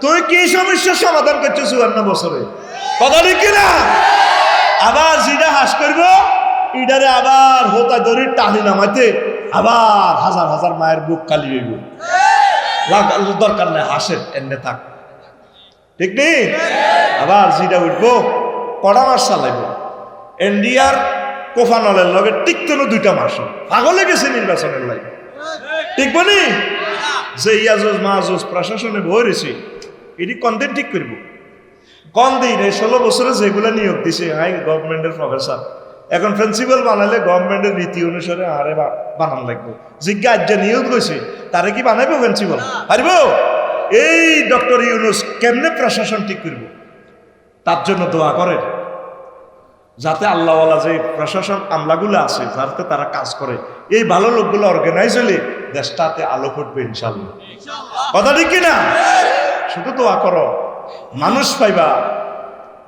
তুই কি সমস্যার সমাধান করছো 54 বছরে? কথা ঠিক কিনা? আবার যেটা হাস করব ইডারে আবার হোতা দড়ি টানি নামাইতে আবার হাজার হাজার মায়ের বুক খালি হইব। দরকার নাই, হাসের এনে থাক, ঠিক নেই? আবার যেটা উঠবো কড়া মাস চালাইব। ইন্ডিয়ার কোফানলের লগে টিকতেন 2টা মাস, পাগলে গেছে নির্বাচনের লাগে, ঠিক বলি? যে ইয়াজুজ মাহাজুজ প্রশাসনে ভরেছে, এটি কনদিন ঠিক করব? কোন দিন এই 16 বছরে যেগুলো নিয়োগ দিছে, হাই গভর্নমেন্টের প্রফেসর, এখন প্রিন্সিপাল বানালে গভর্নমেন্টের রীতি অনুসারে আরে বানান লাগবে। জিজ্ঞাসা যে নিয়োগ হয়েছে তারে কি বানাইবো প্রিন্সিপাল? পারব? এই ডক্টর ইউনূস কেমনে প্রশাসন ঠিক করব? তার জন্য দোয়া করেন, যাতে আল্লাহওয়ালা যে প্রশাসন আমলাগুলো আছে যাতে তারা কাজ করে, এই ভালো লোকগুলো অর্গানাইজ হলে দেশটাতে আলো ফুটবে ইনশাল্লাহ। কথা ঠিক কিনা? শুধু দোয়া করো, মানুষ পাইবা।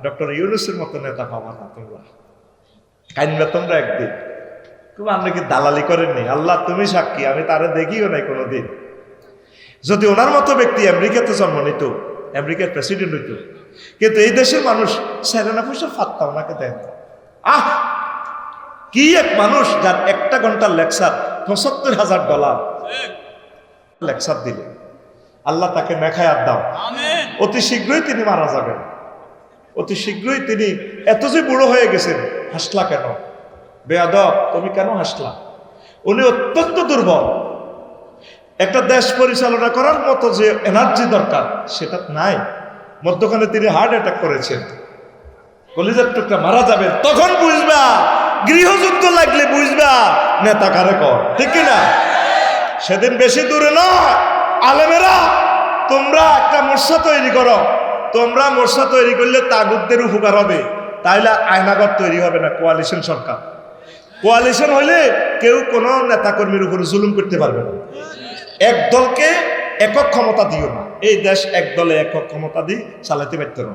ডক্টর ইউনূসের মতো নেতা পাবা না তোমরা, কাইনবা তোমরা একদিন। তুমি আপনি কি দালালি করেননি? আল্লাহ তুমি সাক্ষী, আমি তারে দেখিও নাই কোনোদিন। যদি ওনার মতো ব্যক্তি আমেরিকাতে জন্ম নিত, আমেরিকার প্রেসিডেন্ট হইত, কিন্তু এই দেশের মানুষ সেরেনা পয়সা ফাত্তা ওনাকে দেন। কি এক মানুষ, যার 1 ঘন্টার লেকচার $75,000 লেকচার দিলে। আল্লাহ তাকে নেখায়াত দাও। অতি শীঘ্রই তিনি মারা যাবেন, অতি শীঘ্রই তিনি। এত যে বুড়ো হয়ে গেছেন, হাসলা কেন? বেয়াদব, তুমি কেন হাসলা? উনি অত্যন্ত দুর্বল। একটা দেশ পরিচালনা করার মতো যে এনার্জি দরকার সেটা নাই। মধ্যখানে তিনি হার্ট অ্যাটাক করেছেন, কলিজার টুকরা মারা যাবেন, তখন বুঝবা। গৃহযুদ্ধ লাগলে বুঝবা নেতা কারে কর, ঠিক কিনা? সেদিন বেশি দূরে নয়, আলেমেরা তোমরা একটা মোর্চা তৈরি করো। তোমরা মোর্চা তৈরি করলে তাগুতদের উপকার হবে, তাইলে আয়নাগর তৈরি হবে না কোয়ালিশন সরকার। কোয়ালিশন হইলে কেউ কোনো নেতাকর্মীর উপরে জুলুম করতে পারবে না। এক দলকে একক ক্ষমতা দিও না। এই দেশ এক দলে একক ক্ষমতা দিয়ে চালাতে পারত না,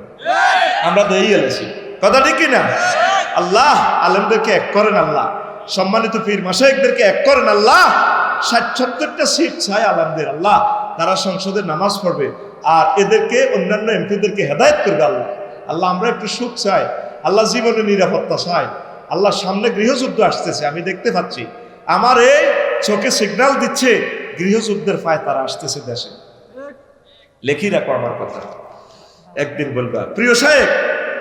আমরা দেই এলেছি। কথা ঠিক কিনা? আল্লাহ আলেমদেরকে এক করেন, আল্লাহ সম্মানিত পীর মাশায়েখদেরকে এক করেন আল্লাহ। 60-70টা সিট চাই আলেমদের আল্লাহ, তারা সংসদে নামাজ পড়বে আর এদেরকে অন্যান্য এমপিদেরকে হেদায়েত করবে আল্লাহ। আল্লাহ আমরা একটু সুখ চাই আল্লাহ, জীবনে নিরাপত্তা চাই আল্লাহ। সামনে গৃহযুদ্ধ আসতেছে, আমি দেখতে পাচ্ছি, আমার এই চোখে সিগন্যাল দিচ্ছে গৃহযুদ্ধের ফায় তারা আসতেছে দেশে। লেখি রাখো আমার কথা, একদিন বলবা প্রিয় সাহেব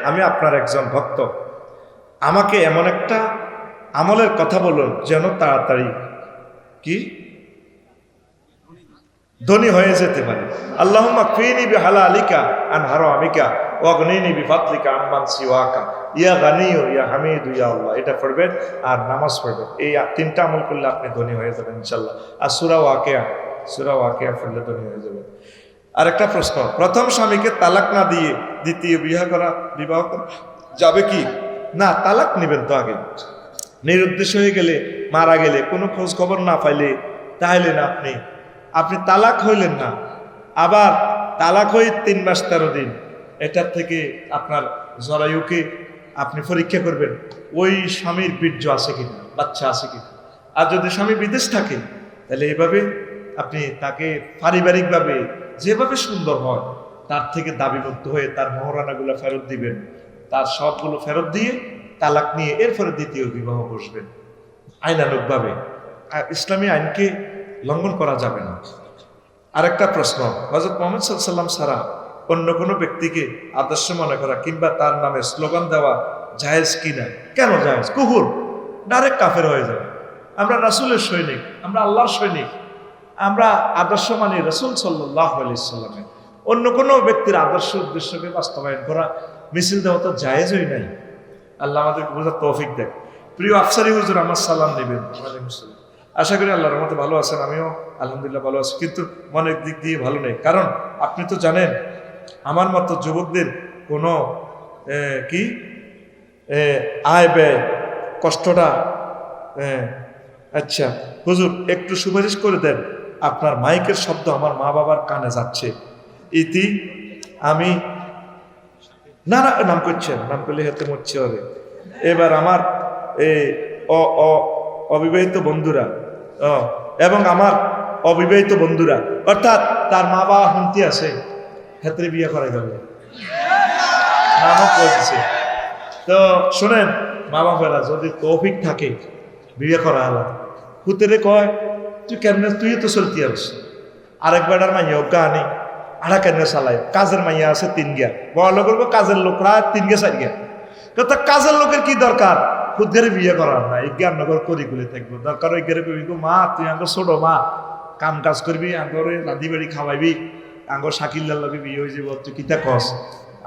আমি আপনার একজন ভক্ত, আমাকে এমন একটা আমলের কথা বলুন যেন তাড়াতাড়ি কি ধনী হয়ে যেতে পারে। আল্লাহুম্মা কফিনি বিহালালিকা আন হারামিকা ওয়াগনিনি বিফাদলিকা আম্মান সিওয়াকা ইয়া গানিয়ু ইয়া হামিদু ইয়া আল্লাহ। এটা পড়বেন আর নামাজ পড়বেন, এই 3টা আমল করলে আপনি ধনী হয়ে যাবেন ইনশাআল্লাহ। আর সূরা ওয়াকিয়া পড়লে ধনী হয়ে যাবেন। আর একটা প্রশ্ন, প্রথম স্বামীকে তালাক না দিয়ে দ্বিতীয় বিবাহ করা যাবে কি? না, তালাক নেবেন তো আগে। নিরুদ্দেশ হয়ে গেলে, মারা গেলে, কোনো খোঁজ খবর না পাইলে তাহলে না আপনি তালাক হইলেন না, আবার তালাক হয়ে 3 মাস 13 দিন এটার থেকে আপনার জরায়ুকে আপনি পরীক্ষা করবেন ওই স্বামীর বীর্য আছে কিনা, বাচ্চা আছে কিনা। আর যদি স্বামী বিদেশ থাকে তাহলে এইভাবে আপনি তাকে পারিবারিকভাবে যেভাবে সুন্দর হয় তার থেকে দাবিবদ্ধ হয়ে তার মহারানাগুলো ফেরত দিবেন, তার সবগুলো ফেরত দিয়ে তালাক নিয়ে এরপরে দ্বিতীয় বিবাহ বসবেন আইনানুগভাবে। ইসলামী আইনকে লঙ্ঘন করা যাবে না। আরেকটা প্রশ্ন, হযরত মুহাম্মদ সাল্লাল্লাহু আলাইহি ওয়াসাল্লাম ছাড়া অন্য কোনো ব্যক্তিকে আদর্শ মনে করা কিংবা তার নামে স্লোগান দেওয়া জায়েজ কিনা? কেন জায়েজ? কুফর, ডাইরেক্ট কাফের হয়ে যাবে। আমরা রাসূলের সৈনিক, আমরা আল্লাহর সৈনিক, আমরা আদর্শ মানি রাসূল সাল্লাল্লাহু আলাইহি ওয়াসাল্লামের। অন্য কোনো ব্যক্তির আদর্শ উদ্দেশ্যকে বাস্তবায়ন করা, মিছিল দেওয়া তো জায়েজই নাই। আল্লাহ আমাদেরকে বোঝার তৌফিক দেয়। প্রিয় আফসারি হুজুর আমার সালাম নেবেন। ওয়ালাইকুম আসসালাম। আশা করি আল্লাহর রহমতে ভালো আছেন, আমিও আলহামদুলিল্লাহ ভালো আছি, কিন্তু মনের দিক দিয়ে ভালো নেই। কারণ আপনি তো জানেন আমার মতো যুবকদের কোনো আয় ব্যয় কষ্টটা। আচ্ছা হুজুর একটু সুপারিশ করে দেন, আপনার মাইকের শব্দ আমার মা বাবার কানে যাচ্ছে। ইতি আমি না নাম করছেন, নাম করলে হাতে মরছে হবে। এবার আমার অবিবাহিত বন্ধুরা এবং আমার অবিবাহিত বন্ধুরা, অর্থাৎ তার মা বাবা হুমতি আছে ক্ষেত্রে বিয়ে করে গেলে নামও করছে। তো শোনেন মা বাবারা, যদি তৌফিক থাকে বিয়ে করা হলো, হুতেরে কয় তুই কেমনে, তুই তো চলতি আস। আরেক বেড়ার মাইয়া অজ্ঞা আনি আড়া কেমনে চালায়, কাজের মাইয়া আছে 3 গিয়া, বড় করবো কাজের লোকরা 3 গিয়া 4 গিয়া। তো কাজের লোকের কি দরকার? খুদের বিয়ে করার না, এই জ্ঞাননগর করিগুলি থাকবো দরকার। ওই গেরে কবি মা তুই আঙ্গ ছোট মা, কাম কাজ করবি, আঙ্গর রাঁধি বাড়ি খাওয়াইবি, আঙ্গর শাকিল্লার লগে বিয়ে হয়ে যাব, তুই কিতা কস,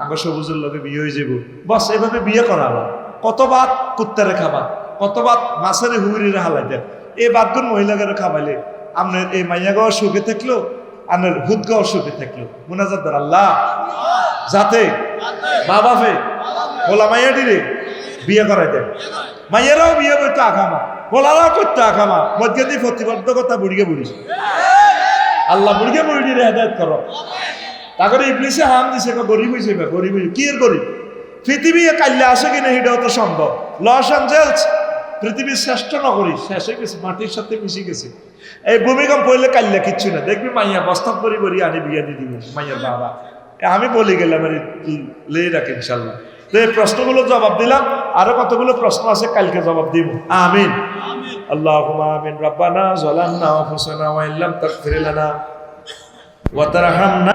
আঙ্গর সবুজের লগে বিয়ে হয়ে যাব। বস এভাবে বিয়ে করাবা। কত ভাত কুত্তারে খাবা, কত ভাত মাছের হুড়িরে হালাই দেন। এই বাদগুন মহিলাকে খাবাইলে আপনার এই মাইয়াগাও সুখে থাকলো, আপনার হুদগাও সুখে থাকলো। মুনাজাত দার আল্লাহ যাতে বাবা ফে ওলা মাইয়াটিরে বিয়ে করাই দেন। মাইয়েরাও বিয়ে করতে আখামা, বলারাও করতে আখামা, মধ্যে দিয়ে প্রতিবদ্ধকতা বুড়িয়ে বুড়িস। আল্লাহ বুড়িয়ে বুড়িয়ে হেদায়ত করো। তারপরে ইবলিসে হাম দিছে গরিব হয়েছে, গরিব কি এর গরিব? পৃথিবী কাল্যা আসে কিনা এটাও তো সম্ভব। লস অ্যাঞ্জেলস পৃথিবীর শ্রেষ্ঠ নগরী শেষ হয়ে গেছে, মাটির সাথে মিশে গেছে। এই ভূমিকম্প হইলে কাল্যা কিচ্ছু না, দেখবি মাইয়া বস্তা পরি পরি আনি বিয়ে দিয়ে দিব মাইয়ার বাবা। আমি বলে গেলাম লে রাখ ইনশাল্লাহ। তো এই প্রশ্নগুলো জবাব দিলাম, আরো কতগুলো প্রশ্ন আছে কালকে জবাব দিব। আমিন আল্লাহুম্মা আমিন। রব্বানা যালামনা আনফুসানা ওয়া ইল্লাম তাগফির লানা ওয়া তারহামনা